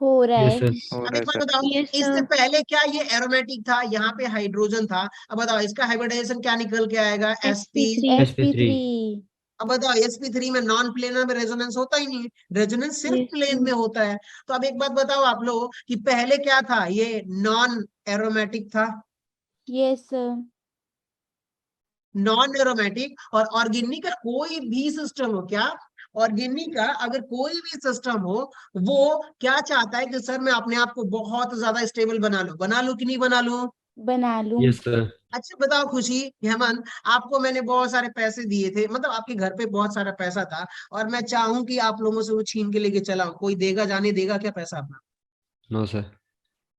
हो रहा Yes, है। sir. हो अब रहा एक है बात सर. बताओ, Yes, इससे sir. पहले क्या ये एरोमेटिक था, यहाँ पे हाइड्रोजन था। अब बताओ इसका हाइब्रिडाइजेशन क्या निकल के आएगा, sp। sp3. sp3। अब बताओ sp3 में नॉन प्लेनर में रेजोनेंस होता ही नहीं, रेजोनेंस सिर्फ Yes, प्लेन sir. में होता है। तो अब एक बात बताओ आप लोग कि पहले क्या था, ये नॉन एरोमेटिक था, यस सर। Non aromatic. और ऑर्गेनिक का कोई भी सिस्टम हो, क्या ऑर्गेनिक का अगर कोई भी सिस्टम हो, वो क्या चाहता है कि सर मैं अपने आप को बहुत ज्यादा स्टेबल बना लूं कि नहीं बना लूं। बना लूं। Yes, sir. अच्छा बताओ खुशी, हेमंत, आपको मैंने बहुत सारे पैसे दिए थे, मतलब आपके घर पे बहुत सारा पैसा था, और मैं चाहूं कि आप लोगों से वो छीन के लेके चला हूं, कोई देगा, जाने देगा क्या पैसा अपना। No, sir.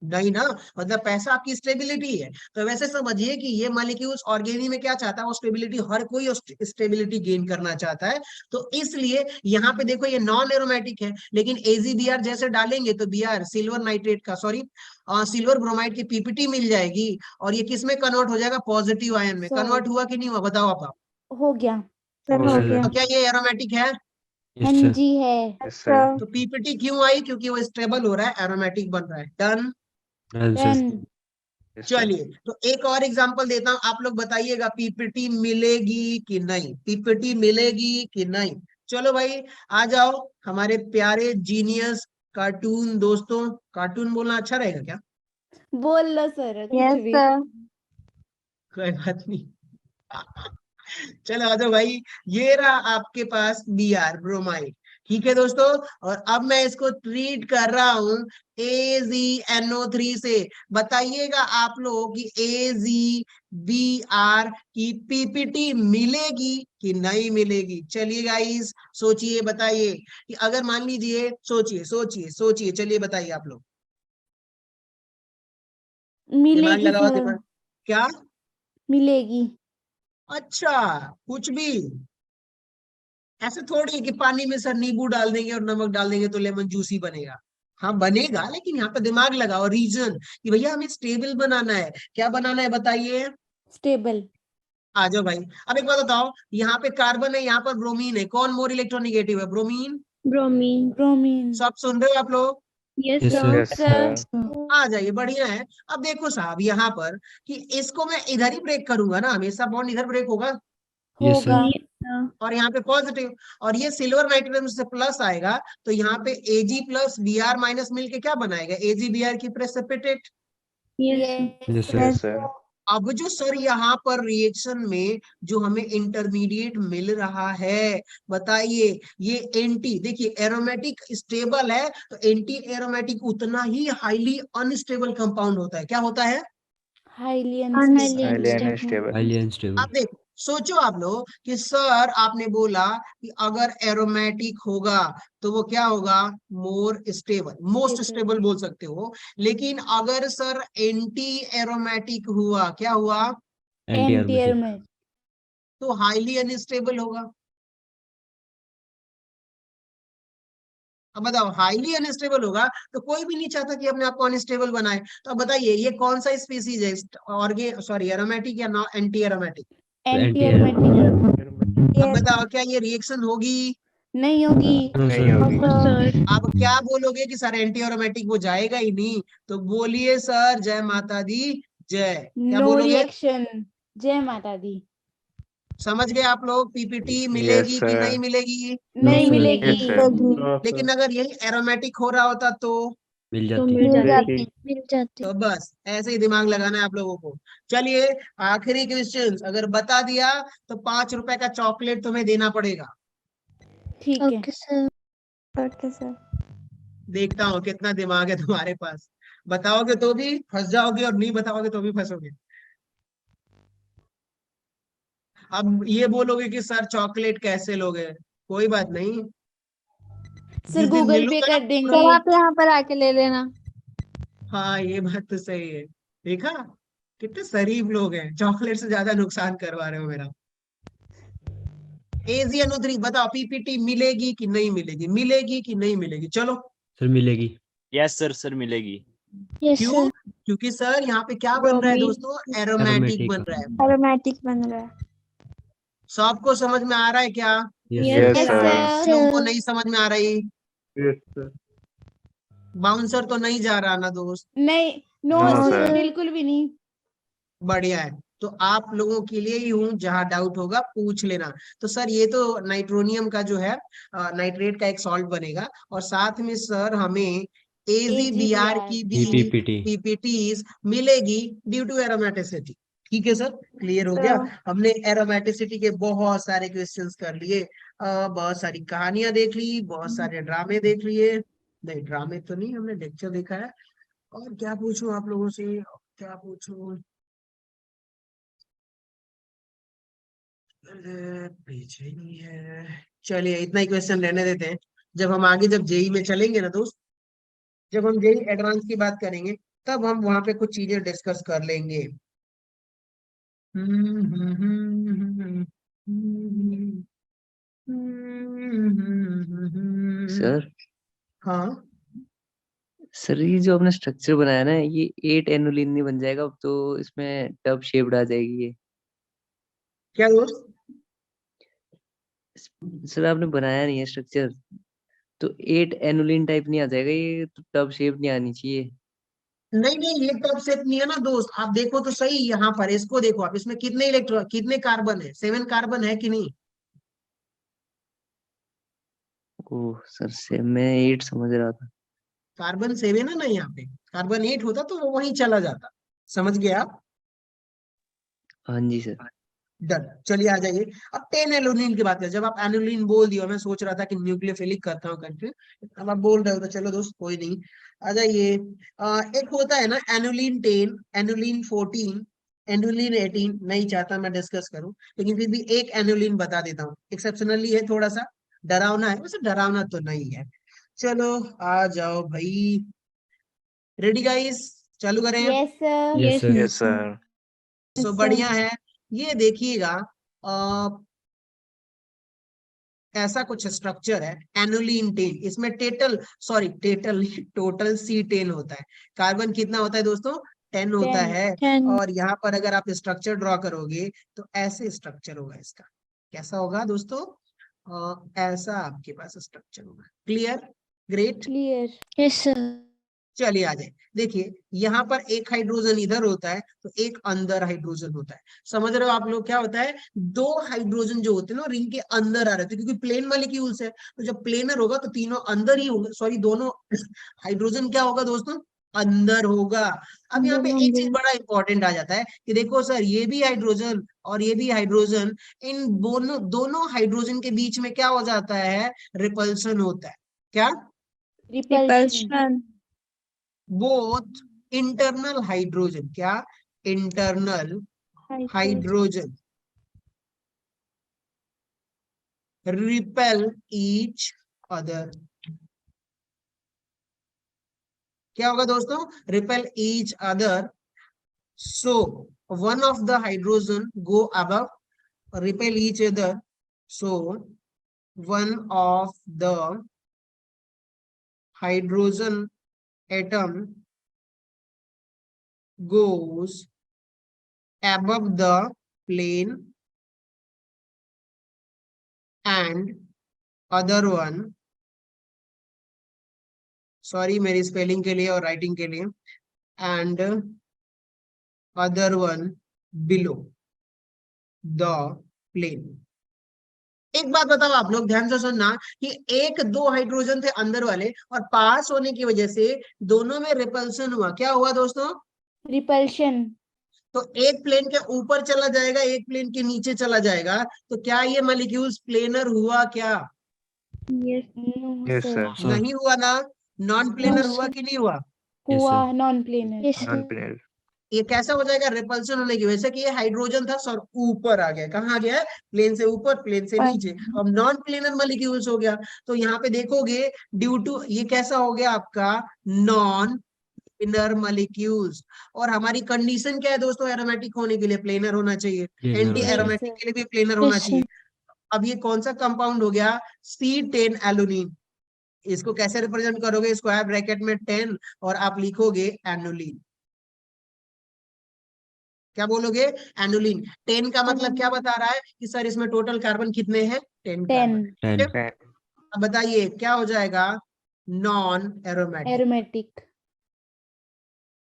नहीं ना, मतलब पैसा आपकी स्टेबिलिटी है। तो वैसे समझिए कि ये मॉलिक्यूल्स ऑर्गेनी में क्या चाहता है, वो स्टेबिलिटी, हर कोई स्टेबिलिटी गेन करना चाहता है। तो इसलिए यहाँ पे देखो ये नॉन एरोमेटिक है, लेकिन AgBr जैसे डालेंगे तो Br सिल्वर नाइट्रेट का, सॉरी सिल्वर ब्रोमाइड की पीपीटी मिल जाएगी, और ये किस में कन्वर्ट हो जाएगा, पॉजिटिव आयन में। Sorry. कन्वर्ट हुआ कि नहीं हुआ, बताओ आप। हो गया। सर हो हो गया गया। तो क्या ये एरोमेटिक है। हाँ Yes, sir. जी है। Yes, sir. तो पीपीटी क्यों आई, क्योंकि वो स्टेबल हो रहा है, एरोमेटिक बन रहा है। Done. Done, sir. Done. Yes, sir. चलिए तो एक और एग्जांपल देता हूं, आप लोग बताइएगा पीपीटी मिलेगी कि नहीं, पीपीटी मिलेगी कि नहीं। चलो भाई आ जाओ हमारे प्यारे जीनियस कार्टून दोस्तों। कार्टून बोलना अच्छा रहेगा क्या, बोल लो सर, कुछ यस भी। सर। कोई बात नहीं। चलो आ जाओ भाई, ये रहा आपके पास Br ब्रोमाइड। ठीक है दोस्तों, और अब मैं इसको ट्रीट कर रहा हूं AgNO3 से। बताइएगा आप लोग कि AgBr की पीपीटी मिलेगी कि नहीं मिलेगी। चलिए गाइस सोचिए, बताइए कि अगर मान लीजिए, सोचिए सोचिए सोचिए, चलिए बताइए आप लोग, दिमाग मिलेगी लगाओ सर, दिमाग। क्या? मिलेगी। अच्छा, कुछ भी? ऐसे थोड़ी है कि पानी में सर नींबू डाल देंगे और नमक डाल देंगे तो लेमन जूस ही बनेगा। हाँ बनेगा, लेकिन यहाँ पे दिमाग लगाओ, रीजन कि भैया हमें स्टेबल बनाना है। क्या बनाना है बताइए? स्टेबल। आ जाओ भाई। अब एक बात बताओ, यहाँ पे कार्बन है, यहाँ पर ब्रोमीन है, कौन मोर इलेक्ट्रोनिगेटिव है? ब्रोमीन। ब्रोमीन। ब्रोमीन। सब सुन रहे हो आप लोग? Yes Yes, sir. Yes, sir. आ जाइए, बढ़िया है। अब देखो साहब यहाँ पर कि इसको मैं इधर ही ब्रेक करूंगा ना, हमेशा बॉन्ड इधर ब्रेक होगा, Yes, sir. होगा। और यहाँ पे पॉजिटिव, और ये सिल्वर नाइट्रोजन से प्लस आएगा, तो यहाँ पे Ag प्लस Br माइनस मिलके क्या बनाएगा? AgBr की precipitate. Yes Yes, sir. Yes, sir. अब जो सर यहाँ पर रिएक्शन में जो हमें इंटरमीडिएट मिल रहा है, बताइए, ये एंटी, देखिए एरोमेटिक स्टेबल है, तो एंटी एरोमेटिक उतना ही हाईली अनस्टेबल कंपाउंड होता है। क्या होता है? Highly Highly Highly unstable. unstable. Highly unstable. अब देखो, सोचो आप लोग कि सर आपने बोला कि अगर एरोमेटिक होगा तो वो क्या होगा? More stable, most Stable. Stable बोल सकते हो। लेकिन अगर सर एंटी एरोमेटिक हुआ, क्या हुआ? Anti Anti-aromatic. एरोमेटिक। तो हाईली अनस्टेबल होगा। अब बताओ, हाईली अनस्टेबल होगा तो कोई भी नहीं चाहता कि अपने आप को अनस्टेबल बनाए। तो अब बताइए ये कौन सा स्पीसीज है? ऑर्गे सॉरी एरोमेटिक या anti aromatic? Anti Anti-aromatic. Aromatic. अब बताओ क्या ये रिएक्शन होगी? नहीं होगी। No, नहीं sir. होगी। सर। अब क्या बोलोगे कि सर एंटी एरोमेटिक वो जाएगा ही नहीं? तो बोलिए सर जय माता दी जय। क्या नो बोलोगे? रिएक्शन। जय माता दी। समझ गए आप लोग? पीपीटी Yes, मिलेगी कि sir. नहीं मिलेगी? No, नहीं sir. मिलेगी। Yes, sir. लेकिन अगर यही एरोमेटिक हो रहा होता तो? मिल तो जाती. मिल जाती। मिलेगी। मिल जाती। तो बस ऐसे ही दिमाग लगाना है आप लोगों को। चलिए आखिरी क्वेश्चन, अगर बता दिया तो 5 रुपए का चॉकलेट तुम्हें देना पड़ेगा। ठीक है। Okay sir. Okay sir. देखता हूँ कितना दिमाग है तुम्हारे पास। बताओगे तो भी फंस जाओगे, और नहीं बताओगे तो भी फंसोगे। अब ये बोलोगे कि सर चॉकलेट कैसे लोगे? कोई बात नहीं, सर जिस दिन गूगल पे मिलूंगा ना कर पूरा। सर देंगे। आप यहाँ पर आके ले लेना। हाँ ये बात तो सही है। देखा कितने शरीफ लोग हैं, चॉकलेट से ज्यादा नुकसान करवा रहे हो मेरा। AgNO3 बताओ, पीपीटी मिलेगी कि नहीं मिलेगी? मिलेगी कि नहीं मिलेगी? चलो। Sir मिलेगी. यस सर, सर मिलेगी। यस क्यों? सर। क्योंकि सर यहाँ पे क्या बन रहा है ब्रोमीन। दोस्तों? Aromatic Aromatic. बन रहा है। एरोमेटिक बन रहा है। सबको समझ में आ रहा है क्या? Yes, Yes, Yes, yes sir. Sir. क्यों को नहीं समझ में आ रही? Yes, sir. बाउंसर तो नहीं जा रहा ना दोस्त? नहीं। No No, sir sir. बिल्कुल भी नहीं। बढ़िया है। तो आप लोगों के लिए ही हूँ, जहां डाउट होगा पूछ लेना। तो सर ये तो नाइट्रोनियम का जो है नाइट्रेट का एक सॉल्ट बनेगा, और साथ में सर हमें AgBr की भी PPT. पीपीटीज मिलेगी ड्यू टू एरोमेटिसिटी। ठीक है सर, क्लियर हो गया? हमने एरोमेटिसिटी के बहुत सारे क्वेश्चंस कर लिए, बहुत सारी कहानियां देख ली, बहुत सारे ड्रामे देख लिए। नहीं ड्रामे तो नहीं, हमने लेक्चर देखा है। और क्या पूछूं आप लोगों से, क्या पूछूं? पीछे नहीं है। चलिए इतना ही क्वेश्चन रहने देते हैं। जब हम आगे जब जेई में चलेंगे ना दोस्त, जब हम जेई एडवांस की बात करेंगे, तब हम वहां पे कुछ चीजें डिस्कस कर लेंगे। सर हाँ सर ये जो आपने स्ट्रक्चर बनाया ना, ये 8 एनुलिन नहीं बन जाएगा अब तो? इसमें टब शेप्ड आ जाएगी ये। क्या दोस्त? सर आपने बनाया नहीं है स्ट्रक्चर, तो 8 एनुलिन टाइप नहीं आ जाएगा ये? तो टब शेप नहीं आनी चाहिए। नहीं नहीं, ये टॉप सेट नहीं है ना दोस्त। आप देखो तो सही, यहाँ पर इसको देखो आप, इसमें कितने इलेक्ट्रॉन, कितने कार्बन है? 7 कार्बन है कि नहीं? ओह सर से मैं 8 समझ रहा था। कार्बन 7 है ना यहाँ पे, कार्बन 8 होता तो वो वहीं चला जाता। समझ गए आप? हाँ जी सर। डन, चलिए आ जाइए। अब 10 एलुलिन की बात करें। जब आप एनुलिन बोल दिया, मैं सोच रहा था कि न्यूक्लियोफिलिक करता हूँ करके, अब आप बोल रहे हो तो चलो दोस्त कोई नहीं, आ जाइए। एक होता है ना एनुलिन 10, एनुलिन 14, एनुलिन 18, नहीं चाहता मैं डिस्कस करूं, लेकिन फिर भी एक एनुलिन बता देता हूँ, एक्सेप्शनली है, थोड़ा सा डरावना है, वैसे डरावना तो नहीं है। चलो आ जाओ भाई, रेडी गाइस, चालू करें। Yes sir. Yes sir. Yes sir. So बढ़िया है। ये देखिएगा, अ, ऐसा कुछ स्ट्रक्चर है एनुलिन 10, इसमें टोटल C10 होता है। कार्बन कितना होता है दोस्तों? 10 होता 10। है। 10 और यहाँ पर अगर आप स्ट्रक्चर ड्रॉ करोगे तो ऐसे स्ट्रक्चर होगा इसका। कैसा होगा दोस्तों? ऐसा आपके पास स्ट्रक्चर होगा। Clear? Great. Clear. Yes sir. चलिए आ जाए, देखिए यहाँ पर एक हाइड्रोजन इधर होता है तो एक अंदर हाइड्रोजन होता है। समझ रहे हो आप लोग? क्या होता है, दो हाइड्रोजन जो होते हैं ना रिंग के अंदर आ रहे थे, क्योंकि प्लेन मॉलिक्यूल्स है, तो जब प्लेनर होगा तो तीनों अंदर ही होंगे, सॉरी दोनों हाइड्रोजन क्या होगा दोस्तों? अंदर होगा। अब यहाँ पे एक चीज बड़ा इंपॉर्टेंट आ जाता है कि देखो सर, ये भी हाइड्रोजन और ये भी हाइड्रोजन, इन दोनों हाइड्रोजन के बीच में क्या हो जाता है? रिपल्सन होता है। क्या? रिपल्शन। बोथ इंटरनल हाइड्रोजन, क्या? Internal hydrogen repel each other. क्या होगा दोस्तों? Repel each other. So one of the hydrogen go above, repel each other, so one of the hydrogen atom goes above the plane and other one, sorry मेरी spelling के लिए और writing के लिए, and other one below the plane। एक बात बताओ आप लोग ध्यान से सुनना, कि एक दो हाइड्रोजन थे अंदर वाले और पास होने की वजह से दोनों में रिपल्सन हुआ। क्या हुआ दोस्तों? रिपल्शन। तो एक प्लेन के ऊपर चला जाएगा, एक प्लेन के नीचे चला जाएगा, तो क्या ये मॉलिक्यूल्स प्लेनर हुआ? क्या नो यस सर। सर। नहीं हुआ ना? नॉन प्लेनर हुआ कि नहीं हुआ? यस हुआ sir. Non planar. Yes non sir. Planar. ये कैसा हो जाएगा? रिपल्सन होने की वजह से, कि ये हाइड्रोजन था सर ऊपर आ गया। कहाँ आ गया है? प्लेन से ऊपर, प्लेन से नीचे। अब नॉन प्लेनर मॉलिक्यूल्स हो गया। तो यहाँ पे देखोगे, ड्यू टू ये कैसा हो गया आपका? Non planar molecules. और हमारी कंडीशन क्या है दोस्तों? एरोमेटिक होने के लिए प्लेनर होना चाहिए, Planar एंटी होना चाहिए। एरोमेटिक के लिए भी प्लेनर होना Yes, sir. चाहिए। अब ये कौन सा कंपाउंड हो गया? C10 एलुलिन। इसको कैसे रिप्रेजेंट करोगे? स्क्वायर ब्रैकेट में 10 और आप लिखोगे एनुलिन। क्या बोलोगे? एनुलिन। 10 का मतलब क्या बता रहा है कि सर इसमें टोटल कार्बन कितने हैं? 10 कार्बन। 10 10। अब बताइए क्या हो जाएगा? Non aromatic, aromatic.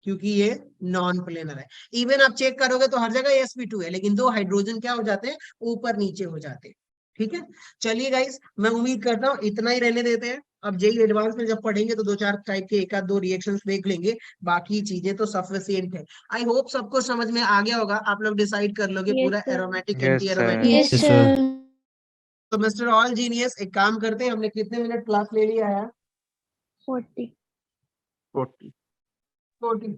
क्योंकि ये नॉन प्लेनर है। इवन आप चेक करोगे तो हर जगह sp2 है, लेकिन दो हाइड्रोजन क्या हो जाते हैं? ऊपर नीचे हो जाते हैं। ठीक है, चलिए गाइस, मैं उम्मीद करता हूँ इतना ही रहने देते हैं। अब जेई एडवांस में जब पढ़ेंगे तो दो चार टाइप के एक आध दो रिएक्शंस देख लेंगे, बाकी चीजें तो सफिशिएंट है। आई होप सबको समझ में आ गया होगा। आप लोग डिसाइड कर लोगे Yes, पूरा sir. Aromatic Yes, anti sir. Aromatic. Yes, Yes, sir. तो मिस्टर ऑल जीनियस, एक काम करते हैं, हमने कितने मिनट क्लास ले लिया है? 40. 40। 40।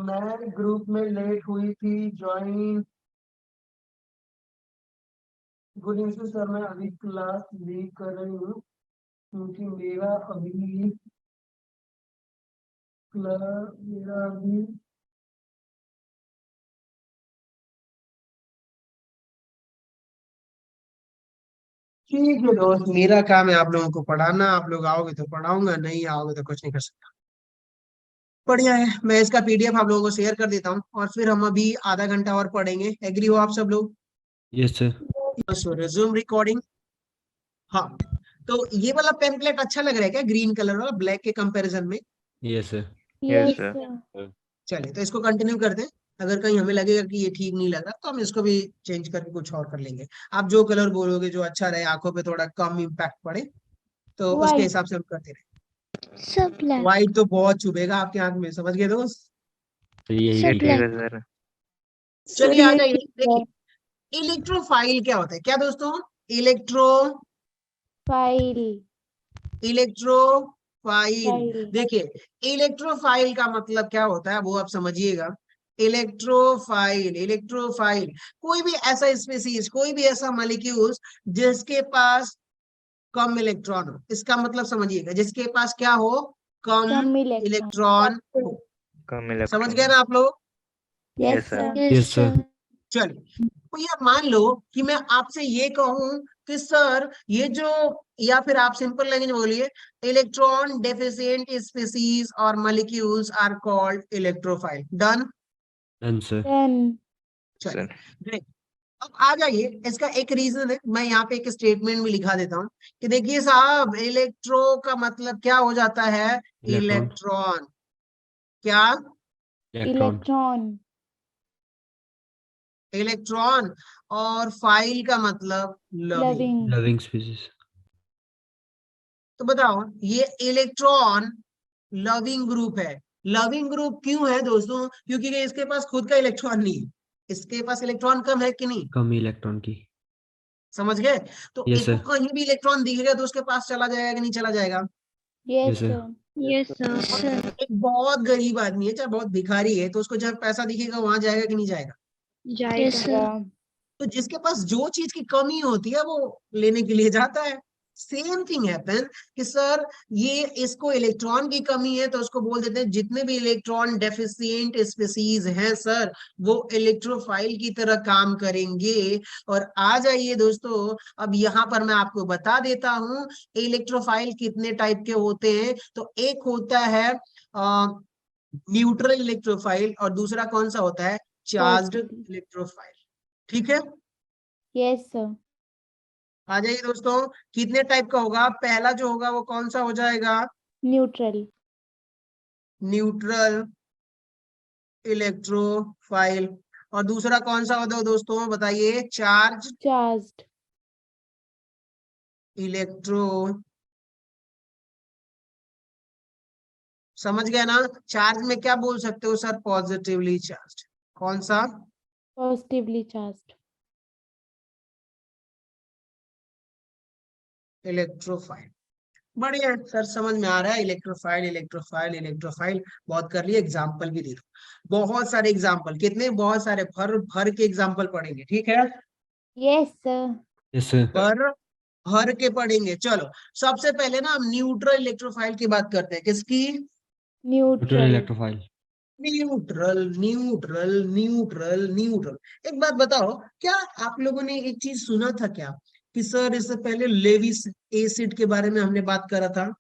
मैं ग्रुप में लेट हुई थी ज्वाइन। गुड इवनिंग सर, मैं अभी क्लास लीव कर रही हूँ क्योंकि मेरा अभी ठीक है दोस्त, मेरा काम है आप लोगों को पढ़ाना। आप लोग आओगे तो पढ़ाऊंगा, नहीं आओगे तो कुछ नहीं कर सकता। बढ़िया है, मैं इसका पीडीएफ आप लोगों को शेयर कर देता हूँ और फिर हम अभी आधा घंटा और पढ़ेंगे। एग्री हो आप सब लोग? Yes sir. Resume recording. हाँ, तो ये वाला पेम्पलेट अच्छा लग रहा है क्या? ग्रीन कलर वाला ब्लैक के कंपैरिजन में? Yes sir. Yes, yes sir. Sir. चलिए तो इसको कंटिन्यू करते हैं। अगर कहीं हमें लगेगा कि ये ठीक नहीं लग रहा तो हम इसको भी चेंज करके कुछ और कर लेंगे। आप जो कलर बोलोगे जो अच्छा रहे, आंखों पे थोड़ा कम इम्पैक्ट पड़े, तो उसके White. हिसाब से हम करते रहे। सब black. व्हाइट तो बहुत चुभेगा आपके आंख में, समझ गए दोस्त? तो यही सब ठीक ठीक है। black. है सर। चलिए आ जाइए, देखिए इलेक्ट्रोफाइल क्या होता है, क्या दोस्तों, फाइल इलेक्ट्रोफाइल। देखिए इलेक्ट्रोफाइल का मतलब क्या होता है वो आप समझिएगा। इलेक्ट्रोफाइल कोई भी ऐसा स्पीसीज, कोई भी ऐसा मॉलिक्यूल्स जिसके पास कम इलेक्ट्रॉन हो, इसका मतलब समझिएगा, जिसके पास क्या हो, कम कम इलेक्ट्रॉन। इलेक्ट्रॉन हो। कम समझ गए ना आप लोग। Yes Yes, sir. Sir. Yes sir. चलिए तो ये मान लो कि मैं आपसे ये कहूं कि सर ये जो, या फिर आप सिंपल लैंग्वेज में बोलिए, इलेक्ट्रॉन डेफिशिएंट स्पीसीज और molecules are called electrophile. Done. Done sir. चलिए Sir. great। अब आ जाइए, इसका एक रीजन है, मैं यहाँ पे एक स्टेटमेंट भी लिखा देता हूँ कि देखिए साहब, इलेक्ट्रो का मतलब क्या हो जाता है, इलेक्ट्रॉन। इलेक्ट्रॉन। क्या, इलेक्ट्रॉन। इलेक्ट्रॉन। और फाइल का मतलब लविंग। लविंग। Loving species. तो बताओ ये इलेक्ट्रॉन लविंग ग्रुप है। लविंग ग्रुप क्यों है दोस्तों, क्योंकि ये इसके पास खुद का इलेक्ट्रॉन नहीं है, इसके पास इलेक्ट्रॉन कम है कि नहीं, कम इलेक्ट्रॉन की। समझ गए। तो यस इसको सर। कहीं भी इलेक्ट्रॉन दिखेगा तो उसके पास चला जाएगा कि नहीं चला जाएगा। Yes yes sir. Sir. Yes sir. एक बहुत गरीब आदमी है, चाहे बहुत भिखारी है, तो उसको जब पैसा दिखेगा वहां जाएगा कि नहीं जाएगा। जाएगा। तो जिसके पास जो चीज की कमी होती है वो लेने के लिए जाता है। सेम थिंग हैपन कि सर ये इसको इलेक्ट्रॉन की कमी है तो उसको बोल देते हैं जितने भी इलेक्ट्रॉन डेफिशिएंट स्पीसीज हैं सर वो इलेक्ट्रोफाइल की तरह काम करेंगे। और आ जाइए दोस्तों, अब यहाँ पर मैं आपको बता देता हूँ इलेक्ट्रोफाइल कितने टाइप के होते हैं। तो एक होता है न्यूट्रल इलेक्ट्रोफाइल और दूसरा कौन सा होता है, चार्ज्ड इलेक्ट्रोफाइल। ठीक है, यस सर। आ जाइए दोस्तों, कितने टाइप का होगा, पहला जो होगा वो कौन सा हो जाएगा, न्यूट्रल। Neutral electrophile. और दूसरा कौन सा होता है दोस्तों बताइए, चार्ज चार्ज्ड। इलेक्ट्रो, समझ गए ना। चार्ज में क्या बोल सकते हो सर, पॉजिटिवली चार्ज। कौन सा, पॉजिटिवली चार्ज्ड। इलेक्ट्रोफाइल। बढ़िया है सर, समझ में आ रहा है। इलेक्ट्रोफाइल इलेक्ट्रोफाइल इलेक्ट्रोफाइल, बहुत कर लिए, एग्जाम्पल भी दे दो, बहुत सारे एग्जाम्पल, कितने, बहुत सारे, भर भर के एग्जाम्पल पढ़ेंगे, ठीक है, यस सर। Yes sir. भर भर के पढ़ेंगे। चलो सबसे पहले ना हम न्यूट्रल इलेक्ट्रोफाइल की बात करते हैं, किसकी, neutral neutral. Electrophile. Neutral neutral neutral neutral. एक बात बताओ, क्या आप लोगों ने एक चीज सुना था क्या कि सर इससे पहले लेविस एसिड के बारे में हमने बात करा था।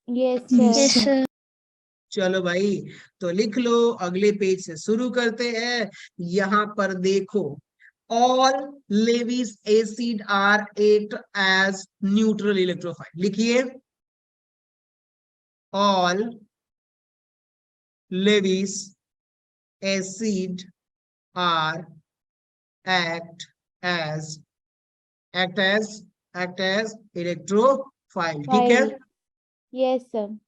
Yes yes sir. सर। चलो भाई, तो लिख लो, अगले पेज से शुरू करते हैं। यहाँ पर देखो, all Lewis acid are act as neutral electrophile. लिखिए, all Lewis acid are act as electrophile. ठीक है, फाइल। Yes sir.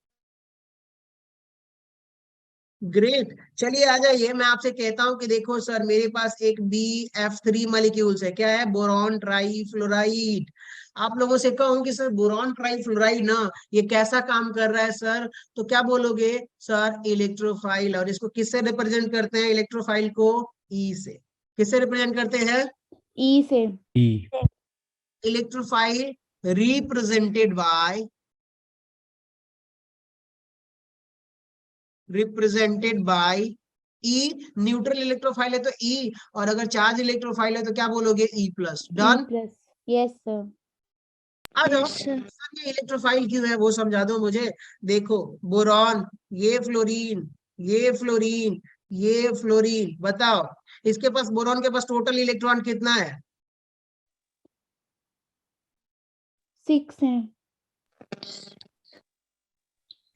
ग्रेट। चलिए आ जाइए, मैं आपसे कहता हूं कि देखो सर मेरे पास एक BF3 मॉलिक्यूल्स है, क्या है, बोरॉन ट्राईफ्लोराइड। आप लोगों से कहूं कि सर बोरॉन ट्राईफ्लोराइड ना ये कैसा काम कर रहा है सर, तो क्या बोलोगे सर, इलेक्ट्रोफाइल। और इसको किससे रिप्रेजेंट करते हैं, इलेक्ट्रोफाइल को ई से। किससे रिप्रेजेंट करते हैं, ई से। E. Electrophile represented by E. Neutral electrophile है तो ई, और अगर चार्ज इलेक्ट्रोफाइल है तो क्या बोलोगे, E plus. E done. Plus. Yes sir. आ जाओ यस सर। सर, ये इलेक्ट्रोफाइल क्यों है वो समझा दो मुझे। देखो बोरॉन, ये फ्लोरीन, ये फ्लोरीन, ये फ्लोरीन, बताओ इसके पास, बोरॉन के पास टोटल इलेक्ट्रॉन कितना है, 6 है।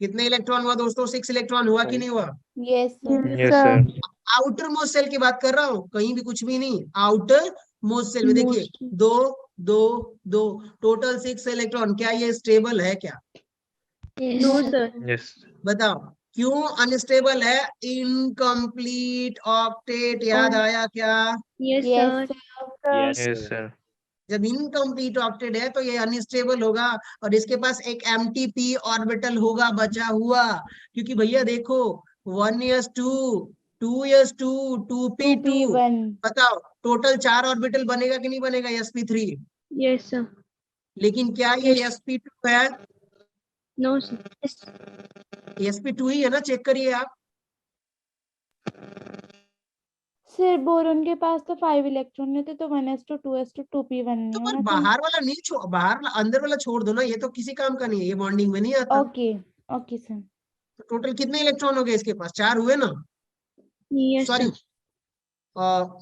कितने इलेक्ट्रॉन हुआ दोस्तों, 6 इलेक्ट्रॉन हुआ कि नहीं हुआ। Yes sir. Yes, sir. Outermost shell की बात कर रहा हूँ, कहीं भी कुछ भी नहीं, आउटर मोस्ट सेल में देखिए, दो दो दो, टोटल 6 इलेक्ट्रॉन। क्या ये स्टेबल है क्या, नो सर। Yes. बताओ, क्यों अनस्टेबल है? इनकम्प्लीट ऑक्टेट, याद आया क्या? Yes, Yes, sir. sir. Yes Yes, sir. sir. जब इनकम्प्लीट ऑक्टेट है तो ये अनस्टेबल होगा और इसके पास एक एम्प्टी p ऑर्बिटल होगा बचा हुआ, क्योंकि भैया देखो 1s2 2s2 2p2, 2p1. बताओ टोटल 4 ऑर्बिटल बनेगा कि नहीं बनेगा sp3? Yes, sir. लेकिन क्या ये Yes. sp2 है? No, sir. sp2 ही है ना, चेक करिए आप। सर बोरोन के पास तो 5 इलेक्ट्रॉन नहीं थे, तो 1s2 2s2 2p1 तो नहीं पर होना बाहर वाला नहीं छोड़, बाहर वाला अंदर वाला छोड़ दो ना, ये तो किसी काम का नहीं है, ये बॉन्डिंग में नहीं आता। Okay okay sir. तो टोटल कितने इलेक्ट्रॉन हो गए इसके पास? 4 हुए ना? Yes, sorry, sir.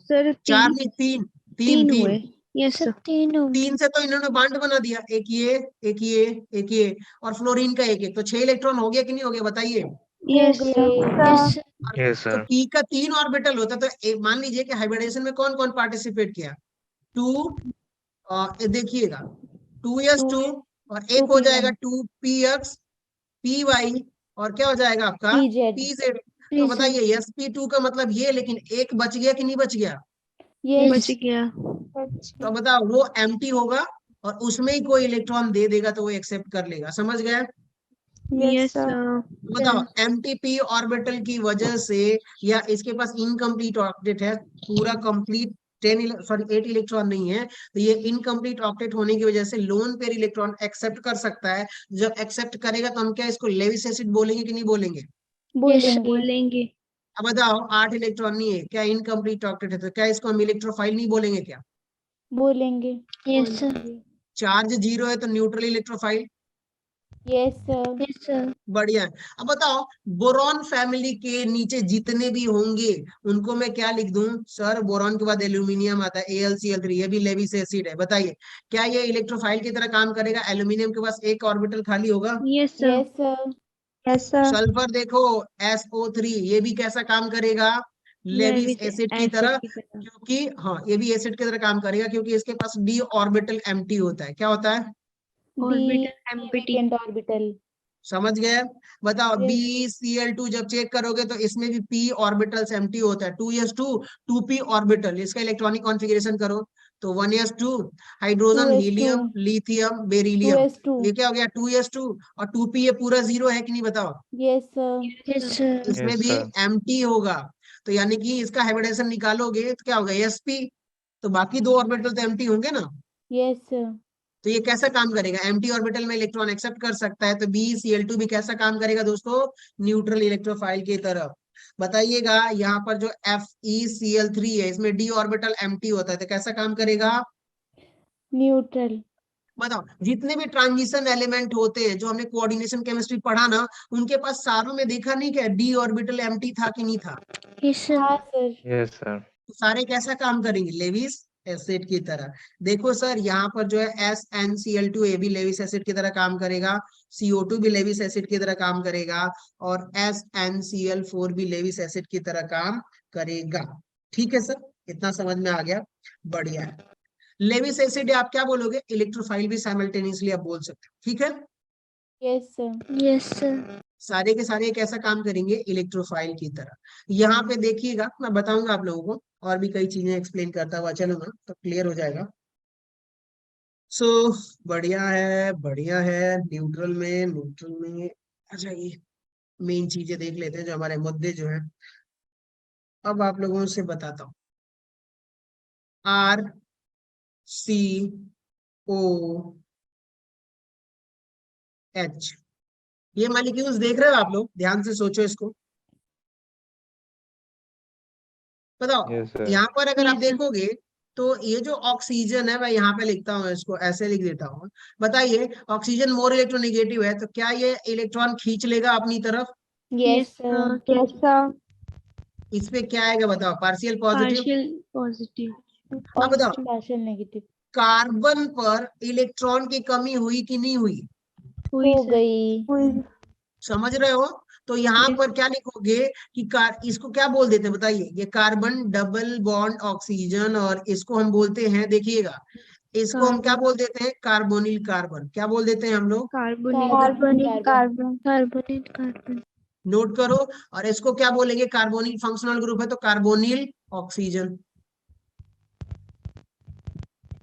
Sir, 4 नहीं, 3 तीन 3 हुए। 3 Yes, sir. 3 से तो इन्होंने बांड बना दिया, एक ये एक ये एक ये और फ्लोरीन का एक, तो 6 इलेक्ट्रॉन हो गया कि नहीं हो गया बताइए? Yes, हो sir. गए। Yes, sir. और Yes, तो sir. p का 3 ऑर्बिटल होता तो मान लीजिए कि हाइब्रिडेशन में कौन कौन पार्टिसिपेट किया? 2 देखिएगा 2s2 और एक हो 2p1 जाएगा 2px py और क्या हो जाएगा आपका pz। pz। तो बताइए sp2 का मतलब ये, लेकिन एक बच गया कि नहीं बच गया? यस बच गया। तो बताओ वो एम्प्टी होगा और उसमें ही कोई इलेक्ट्रॉन दे देगा तो वो एक्सेप्ट कर लेगा, समझ गए? Yes, sir. तो बताओ एमटीपी ऑर्बिटल की वजह से, या इसके पास इनकम्प्लीट ऑक्टेट है, पूरा कंप्लीट 8 इलेक्ट्रॉन नहीं है, तो ये इनकम्प्लीट ऑक्टेट होने की वजह से लोन पेयर इलेक्ट्रॉन एक्सेप्ट कर सकता है। जब एक्सेप्ट करेगा तो हम क्या इसको लेविस एसिड बोलेंगे कि नहीं बोलेंगे? Yes, बोलेंगे। बोलेंगे। अब बताओ 8 इलेक्ट्रॉन नहीं है, क्या इनकम्प्लीट ऑक्टेट है, तो क्या इसको हम इलेक्ट्रोफाइल नहीं बोलेंगे क्या? बोलेंगे। Yes, sir. चार्ज 0 है तो neutral electrophile. Yes sir. Yes, sir. बढ़िया है। अब बताओ बोरॉन फैमिली के नीचे जितने भी होंगे उनको मैं क्या लिख दूं? सर बोरॉन के बाद एल्यूमिनियम आता है AlCl3, ये भी लेविस एसिड है, बताइए क्या ये इलेक्ट्रोफाइल की तरह काम करेगा? एल्यूमिनियम के पास एक ऑर्बिटल खाली होगा। Yes, sir. Yes sir. Yes sir. Sulphur देखो SO3, ये भी कैसा काम करेगा? लेविस लेविस एसिड की एसिड तरह, की तरह। क्योंकि हाँ ये भी एसिड की तरह काम करेगा क्योंकि इसके पास d ऑर्बिटल एम्प्टी होता है। क्या होता है? Orbital empty. Vacant orbital. समझ गए? बताओ Yes. BCl2 जब चेक करोगे तो इसमें भी p ऑर्बिटल्स एम्प्टी होता है, 2s2 2p ऑर्बिटल, इसका इलेक्ट्रॉनिक कॉन्फ़िगरेशन करो तो 1s2 hydrogen 2s2 helium lithium beryllium, 2s2 ये क्या हो गया 2s2 और 2p, ये पूरा 0 है कि नहीं बताओ? Yes sir. Yes, sir. इसमें Yes, भी sir. एम्प्टी होगा, तो यानी कि इसका हाइब्रिडेशन निकालोगे तो क्या होगा sp, तो बाकी 2 ऑर्बिटल तो एम्प्टी होंगे ना। Yes sir. तो ये कैसा काम करेगा? एम्प्टी ऑर्बिटल में इलेक्ट्रॉन एक्सेप्ट कर सकता है, तो BCl2 भी कैसा काम करेगा दोस्तों? न्यूट्रल इलेक्ट्रोफाइल की तरफ। बताइएगा यहाँ पर जो FeCl3 है इसमें d ऑर्बिटल एम्प्टी होता है, तो कैसा काम करेगा? न्यूट्रल। बताओ जितने भी ट्रांजिशन एलिमेंट होते हैं जो हमने कोऑर्डिनेशन केमिस्ट्री पढ़ा ना, उनके पास सारों में देखा नहीं क्या d ऑर्बिटल एम्प्टी था कि नहीं था? Yes, sir. हाँ सर। Yes, sir. तो सारे कैसा काम करेंगे? लेविस एसिड की तरह। देखो सर यहाँ पर जो है SnCl2 ये भी लेविस एसिड की तरह काम करेगा, CO2 भी लेविस एसिड की तरह काम करेगा और SnCl4 भी लेविस एसिड की तरह काम करेगा। ठीक है सर, इतना समझ में आ गया? बढ़िया है। लेविस एसिड आप क्या बोलोगे? इलेक्ट्रोफाइल भी साइमल्टेनियसली आप बोल सकते हो, ठीक है? Yes sir. Yes, sir. सारे के सारे कैसा काम करेंगे? इलेक्ट्रोफाइल की तरह। यहाँ पे देखिएगा, मैं बताऊंगा आप लोगों को, और भी कई चीजें एक्सप्लेन करता हुआ चलूंगा तो क्लियर हो जाएगा। सो बढ़िया है बढ़िया है। न्यूट्रल में आ जाइए, मेन चीजें देख लेते हैं जो हमारे मुद्दे जो है। अब आप लोगों से बताता हूँ। RCOH, ये मॉलिक्यूल्स देख रहे हो आप लोग? ध्यान से सोचो इसको, बताओ। Yes, sir. यहाँ पर अगर आप Yes, sir. देखोगे तो ये जो ऑक्सीजन है, मैं यहाँ पे लिखता हूँ, इसको ऐसे लिख देता हूँ। बताइए ऑक्सीजन मोर इलेक्ट्रोनेगेटिव है, तो क्या ये इलेक्ट्रॉन खींच लेगा अपनी तरफ? Yes Yes, sir. sir. Yes sir. इस पे क्या आएगा बताओ? Partial positive. Partial positive. अब बताओ पार्शियल नेगेटिव। कार्बन पर इलेक्ट्रॉन की कमी हुई कि नहीं हुई? हुई, हो sir. गई। समझ रहे हो? तो यहाँ Yes. पर क्या लिखोगे कि इसको क्या बोल देते हैं बताइए? ये कार्बन डबल बॉन्ड ऑक्सीजन, और इसको हम बोलते हैं, देखिएगा इसको हम क्या Carbon. बोल देते हैं? Carbonyl carbon. क्या बोल देते हैं हम लोग? Carbonyl. कार्बोनिल कार्बनिक carbon. Carbon. Carbonyl carbon. Note करो। और इसको क्या बोलेंगे, कार्बोनिल फंक्शनल ग्रुप है तो कार्बोनिल ऑक्सीजन।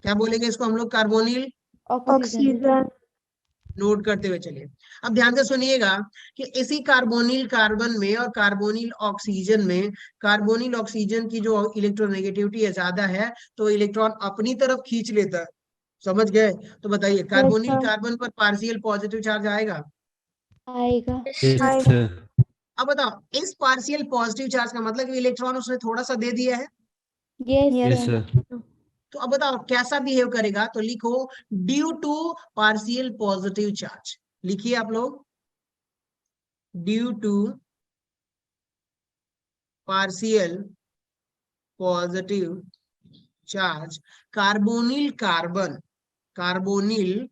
क्या बोलेंगे इसको हम लोग, कार्बोनिल। ऑक्सीजन। नोट करते हुए चलिए। अब ध्यान से सुनिएगा कि इसी कार्बोनिल कार्बन में और कार्बोनिल ऑक्सीजन में, कार्बोनिल ऑक्सीजन की जो इलेक्ट्रोनेगेटिविटी है ज्यादा है तो इलेक्ट्रॉन अपनी तरफ खींच लेता है। समझ गए? तो बताइए कार्बोनिल sir. कार्बन पर पार्शियल पॉजिटिव चार्ज आएगा? आएगा। Yes, sir. अब बताओ, इस पार्शियल पॉजिटिव चार्ज का मतलब इलेक्ट्रॉन उसने थोड़ा सा दे दिया है। Yes Yes, sir. sir. तो अब बताओ कैसा बिहेव करेगा, तो लिखो due to partial positive charge. लिखिए आप लोग, due to partial positive charge, carbonyl carbon, carbonyl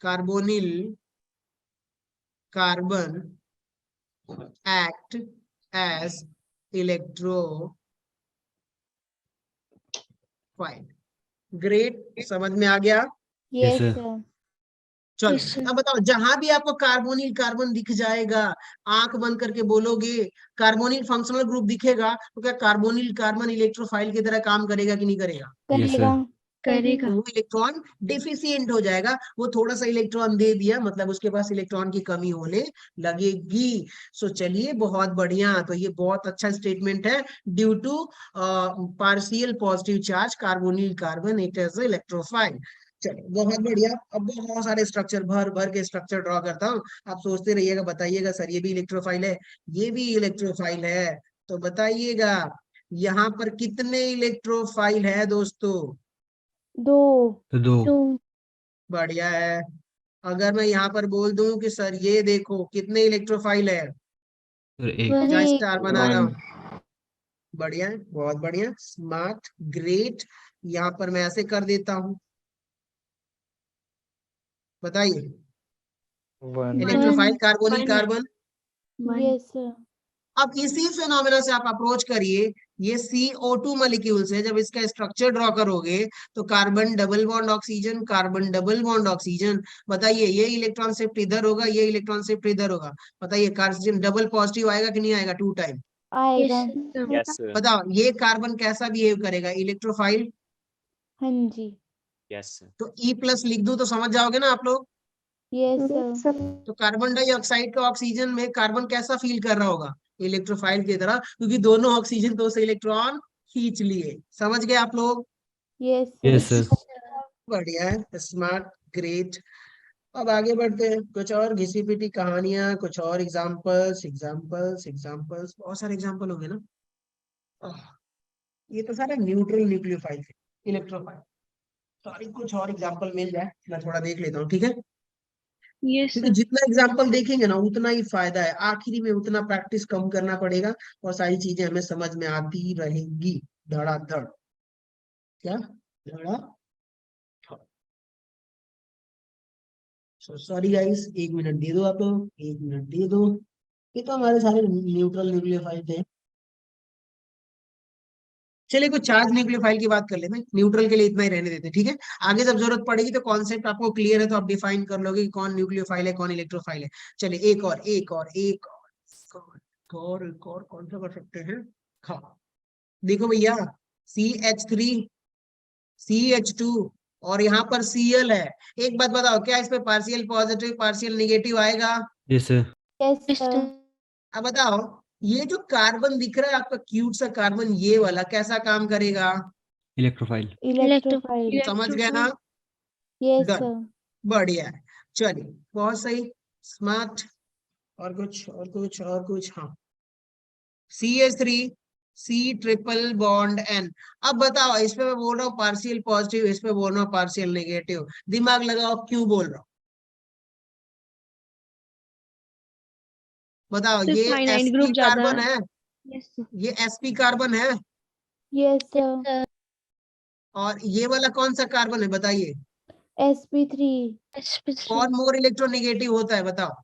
carbonyl carbon act as electrophile. Great, समझ में आ गया? Yes sir. सर। चलो Yes, sir. अब बताओ, जहां भी आपको कार्बोनिल कार्बन दिख जाएगा, आंख बंद करके बोलोगे कार्बोनिल फंक्शनल ग्रुप दिखेगा, तो क्या कार्बोनिल कार्बन इलेक्ट्रोफाइल की तरह काम करेगा कि नहीं करेगा? Yes, sir. करेगा। करेगा। तो वो इलेक्ट्रॉन डिफिशिएंट हो जाएगा, वो थोड़ा सा इलेक्ट्रॉन दे दिया मतलब उसके पास इलेक्ट्रॉन की कमी होने लगेगी। सो चलिए बहुत बढ़िया, तो ये बहुत अच्छा स्टेटमेंट है, due to partial positive charge carbonyl carbon it is electrophile. चलो बहुत बढ़िया। अब बहुत सारे स्ट्रक्चर भर भर के स्ट्रक्चर ड्रॉ करता हूँ, आप सोचते रहिएगा, बताइएगा सर ये भी इलेक्ट्रोफाइल है, ये भी इलेक्ट्रोफाइल है, तो बताइएगा यहाँ पर कितने इलेक्ट्रोफाइल है दोस्तों? 2। तो 2. 2. बढ़िया है। अगर मैं यहाँ पर बोल दूं कि सर ये देखो कितने इलेक्ट्रोफाइल है, Sir, 1. क्या 1। स्टार बना रहा 1. हूँ? बढ़िया है, बहुत बढ़िया, स्मार्ट, ग्रेट। यहाँ पर मैं ऐसे कर देता हूँ, बताइए 1. Electrophile carbonyl 1. Carbon. 1. Yes sir. अब इसी फिनोमेना से आप अप्रोच करिए, ये CO2 मॉलिक्यूल्स है, जब इसका स्ट्रक्चर ड्रॉ करोगे तो carbon double bond oxygen, carbon double bond oxygen, बताइए ये इलेक्ट्रॉन शिफ्ट इधर होगा, ये इलेक्ट्रॉन शिफ्ट इधर होगा, बताइए कार्बन डबल पॉजिटिव आएगा कि नहीं आएगा 2 टाइम? आएगा। Yes, sir. Yes sir. बताओ ये कार्बन कैसा बिहेव करेगा, इलेक्ट्रोफाइल। हाँ जी। Yes sir. तो E+ लिख दूं तो समझ जाओगे ना आप लोग? Yes sir. तो कार्बन डाइऑक्साइड का ऑक्सीजन में कार्बन कैसा फील कर रहा होगा, इलेक्ट्रोफाइल की तरह, क्योंकि दोनों ऑक्सीजन तो से इलेक्ट्रॉन खींच लिए। समझ गए आप लोग? Yes Yes, sir. sir. बढ़िया है, स्मार्ट, ग्रेट। अब आगे बढ़ते हैं, कुछ और घिसी पिटी कहानियां, कुछ और एग्जांपल्स एग्जांपल्स एग्जांपल्स, बहुत सारे एग्जांपल होंगे ना। ये तो सारे न्यूट्रल न्यूक्लियोफाइल थे, इलेक्ट्रोफाइल। सॉरी, कुछ और एग्जांपल मिल जाए मैं थोड़ा देख लेता हूँ, ठीक है? Yes, क्योंकि sir. जितना एग्जाम्पल देखेंगे ना उतना ही फायदा है, आखिरी में उतना प्रैक्टिस कम करना पड़ेगा और सारी चीजें हमें समझ में आती रहेंगी धड़ाधड़। क्या धड़ा? सॉरी गाइस, 1 मिनट दे दो आप लोग, 1 मिनट दे दो। ये तो हमारे सारे न्यूट्रल न्यूक्लियोफाइल थे। चलिए कुछ चार्ज न्यूक्लियोफाइल की बात कर लेते हैं, न्यूट्रल के लिए इतना ही रहने देते हैं, ठीक है? आगे जब जरूरत पड़ेगी तो कॉन्सेप्ट आपको क्लियर है तो आप डिफाइन कर लोगे कि कौन न्यूक्लियोफाइल है कौन इलेक्ट्रोफाइल है। चलिए एक और कौन सा कर सकते हैं? हाँ देखो भैया, CH3 CH2 और यहाँ पर Cl है। एक बात बताओ, क्या इस पे पार्शियल पॉजिटिव पार्शियल नेगेटिव आएगा? Yes, sir. Yes Yes, sir. sir. अब बताओ, ये जो कार्बन दिख रहा है आपका क्यूट सा कार्बन, ये वाला कैसा काम करेगा? Electrophile. इलेक्ट्रोफाइल। समझ गए ना? Yes done, sir. बढ़िया है। चलिए बहुत सही, स्मार्ट। और कुछ हाँ, CH3 C triple bond N। अब बताओ, इस पे मैं बोल रहा हूँ पार्शियल पॉजिटिव, इस पे बोल रहा हूँ पार्शियल नेगेटिव, दिमाग लगाओ क्यों बोल रहा हूँ? बताओ, Sir, ये finite sp group ज्यादा कार्बन है। है, Yes, sir. ये sp कार्बन है, यस सर। और ये वाला कौन सा कार्बन है बताइए? sp3। sp3. कौन मोर इलेक्ट्रोनेगेटिव होता है बताओ?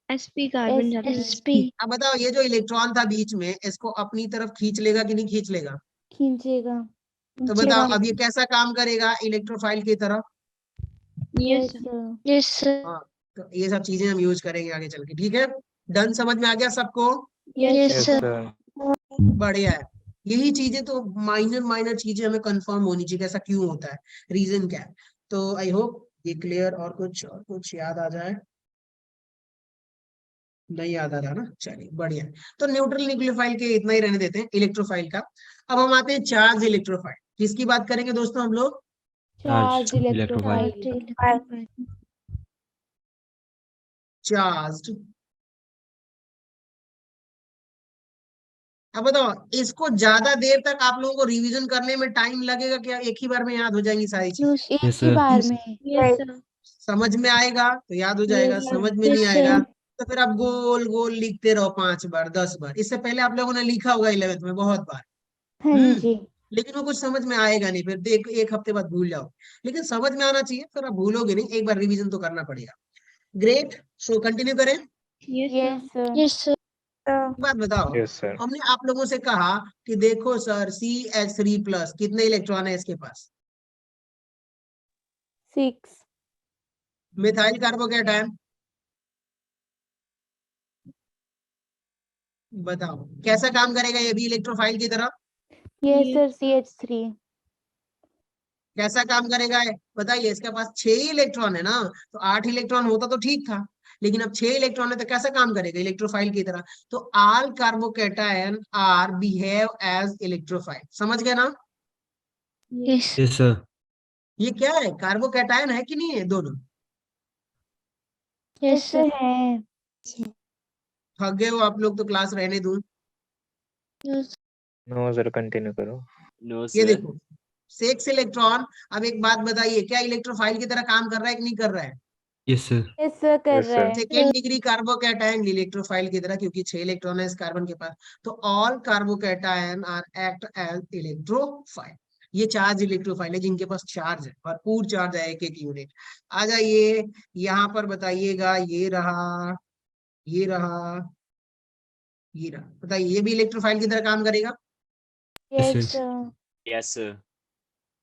sp कार्बन ज्यादा है। sp। अब बताओ, ये जो इलेक्ट्रॉन था बीच में, इसको अपनी तरफ खींच लेगा कि नहीं खींच लेगा? खींचेगा। तो बताओ अब ये कैसा काम करेगा, इलेक्ट्रोफाइल की तरह? Yes, yes sir. Sir. Yes, sir. हाँ, तो ये सब चीजें हम यूज करेंगे आगे चल के, ठीक है। डन, समझ में आ गया सबको? Yes, Yes, sir. sir. बढ़िया है। यही चीजें तो माइनर चीजें हमें कंफर्म होनी चाहिए, कैसा क्यों होता है, रीजन क्या है। तो आई होप ये क्लियर, और कुछ याद आ जाए, नहीं याद आ रहा ना, चलिए बढ़िया है। तो न्यूट्रल न्यूक्लियोफाइल के इतना ही रहने देते हैं इलेक्ट्रोफाइल का। अब हम आते हैं चार्ज इलेक्ट्रोफाइल। किसकी बात करेंगे दोस्तों हम लोग? Charge electrophile. इलेक्ट्रोफाइल। चार्ज। अब बताओ, इसको ज्यादा देर तक आप लोगों को रिवीजन करने में टाइम लगेगा क्या? एक ही बार में याद हो जाएंगी सारी चीजें? एक Yes, ही sir. बार में। Yes, sir. समझ में आएगा तो याद हो जाएगा, Yes, समझ में yes, नहीं sir. आएगा तो फिर आप गोल गोल लिखते रहो 5 बार 10 बार। इससे पहले आप लोगों ने लिखा होगा 11th में बहुत बार, हाँ जी। लेकिन वो कुछ समझ में आएगा नहीं, फिर देख एक हफ्ते बाद भूल जाओ। लेकिन समझ में आना चाहिए, फिर आप भूलोगे नहीं, एक बार रिवीजन तो करना पड़ेगा। ग्रेट, सो कंटिन्यू करें। Yes, sir. Yes sir. Yes, sir. एक बात बताओ, Yes, sir. हमने आप लोगों से कहा कि देखो सर CH3+ कितने इलेक्ट्रॉन है इसके पास? 6। मिथाइल कार्बोकैटायन, बताओ कैसा काम करेगा ये भी इलेक्ट्रोफाइल की तरह? Yes Yes. Sir CH3। कैसा काम करेगा ये बताइए? इसके पास 6 इलेक्ट्रॉन है ना, तो 8 इलेक्ट्रॉन होता तो ठीक था, लेकिन अब 6 इलेक्ट्रॉन है तो कैसा काम करेगा? इलेक्ट्रोफाइल की तरह। तो all carbocation are behave as electrophile, समझ गए ना? Yes. Yes, sir. ये क्या है, कार्बोकैटायन है कि नहीं है दोनों? Yes, sir. है। थक गए हो आप लोग तो क्लास रहने दूं? Yes. No, sir. Continue करो. नो ये सर। देखो 6 इलेक्ट्रॉन। अब एक बात बताइए, क्या इलेक्ट्रोफाइल की तरह काम कर रहा है कि नहीं कर रहा है? Yes, sir. यस सर कर Yes, रहा sir. है। सेकेंड डिग्री कार्बोकैटायन इलेक्ट्रोफाइल की तरह, क्योंकि 6 इलेक्ट्रॉन है इस कार्बन के पास। तो all carbocation are act as electrophile. ये चार्ज इलेक्ट्रोफाइल है जिनके पास चार्ज है, भरपूर चार्ज है, एक एक यूनिट। आ जाइए यहाँ पर बताइएगा, ये रहा, ये रहा, ये रहा, बताइए ये भी इलेक्ट्रोफाइल की तरह काम करेगा? Yes, yes yes. Sir. Yes sir.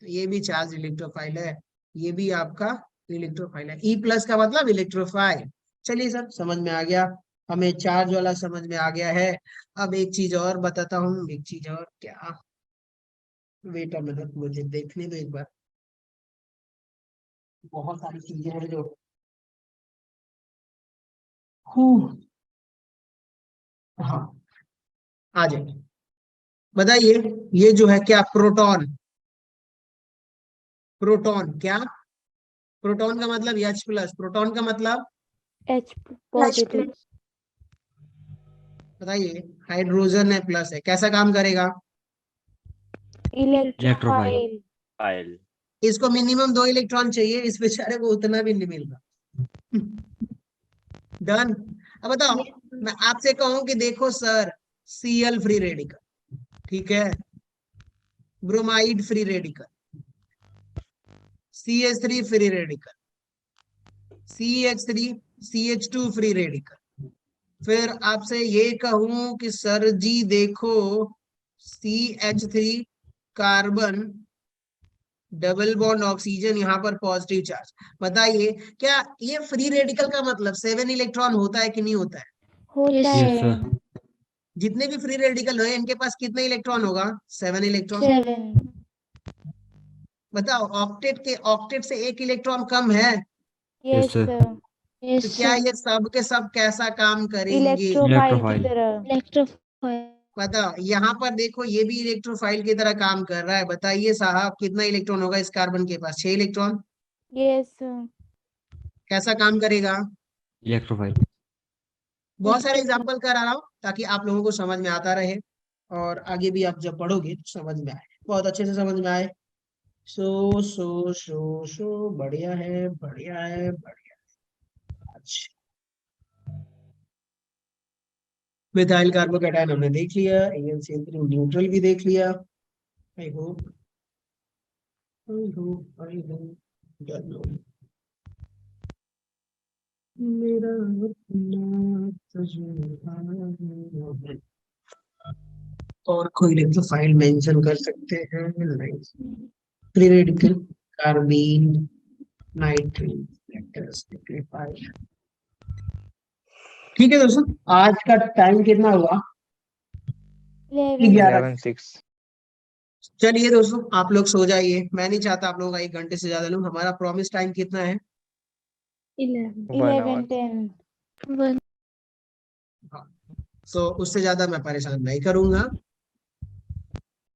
तो ये भी चार्ज इलेक्ट्रोफाइल है, ये भी आपका इलेक्ट्रोफाइल है। E+ का मतलब इलेक्ट्रोफाइल। चलिए सर समझ में आ गया, हमें चार्ज वाला समझ में आ गया है। अब एक चीज और बताता हूँ, एक चीज और, क्या, वेट अ मिनट, मुझे देखने दो एक बार। बहुत सारी चीजें हैं जो हाँ आ जाएंगे। बताइए ये जो है क्या, प्रोटॉन। प्रोटॉन क्या? प्रोटॉन का मतलब H+, प्रोटॉन का मतलब H पॉजिटिव। बताइए, हाइड्रोजन है प्लस है, कैसा काम करेगा? इलेक्ट्रोफाइल। फाइल। इसको मिनिमम 2 इलेक्ट्रॉन चाहिए, इस बेचारे को उतना भी नहीं मिल रहा। डन। अब बताओ, मैं आपसे कहूं कि देखो सर Cl फ्री रेडिकल, ठीक है, bromide free radical, CH3 free radical, CH3 CH2 free radical. फिर आपसे ये कहूं कि सर जी देखो CH3 carbon double bond oxygen, यहाँ पर पॉजिटिव चार्ज। बताइए क्या ये फ्री रेडिकल का मतलब 7 इलेक्ट्रॉन होता है कि नहीं होता है? होता Yes, Yes, है। sir. जितने भी फ्री रेडिकल हो इनके पास कितने इलेक्ट्रॉन होगा? 7 इलेक्ट्रॉन। 7। बताओ ऑक्टेट से 1 इलेक्ट्रॉन कम है, यस sir. सर। तो yes, क्या sir. ये सब के सब कैसा काम करेंगे? इलेक्ट्रोफाइल की Electrophile. तरह। Electrophile. बताओ यहाँ पर देखो ये भी इलेक्ट्रोफाइल की तरह काम कर रहा है। बताइए साहब कितना इलेक्ट्रॉन होगा इस कार्बन के पास? 6 इलेक्ट्रॉन। Yes sir. कैसा काम करेगा? Electrophile. बहुत सारे एग्जांपल करा रहा हूँ ताकि आप लोगों को समझ में आता रहे, और आगे भी आप जब पढ़ोगे तो समझ में आए, बहुत अच्छे से समझ में आए। सो बढ़िया है, बढ़िया है, बढ़िया है। अच्छा, मिथाइल कार्बोकैटायन हमने देख लिया, AlCl3 न्यूट्रल भी देख लिया। आई होप मेरा अपना तजुर्बा। और कोई इलेक्ट्रोफाइल मेंशन कर सकते हैं? नहीं। फ्री रेडिकल कार्बीन, नाइट्रीन, ठीक है दोस्तों, आज का टाइम कितना हुआ? 11। 11:06 चलिए दोस्तों, आप लोग सो जाइए, मैं नहीं चाहता आप लोगों का 1 घंटे से ज्यादा लूं। हमारा प्रॉमिस टाइम कितना है? 11 1 hour 11:10 1 तो उससे ज्यादा मैं परेशान नहीं करूंगा।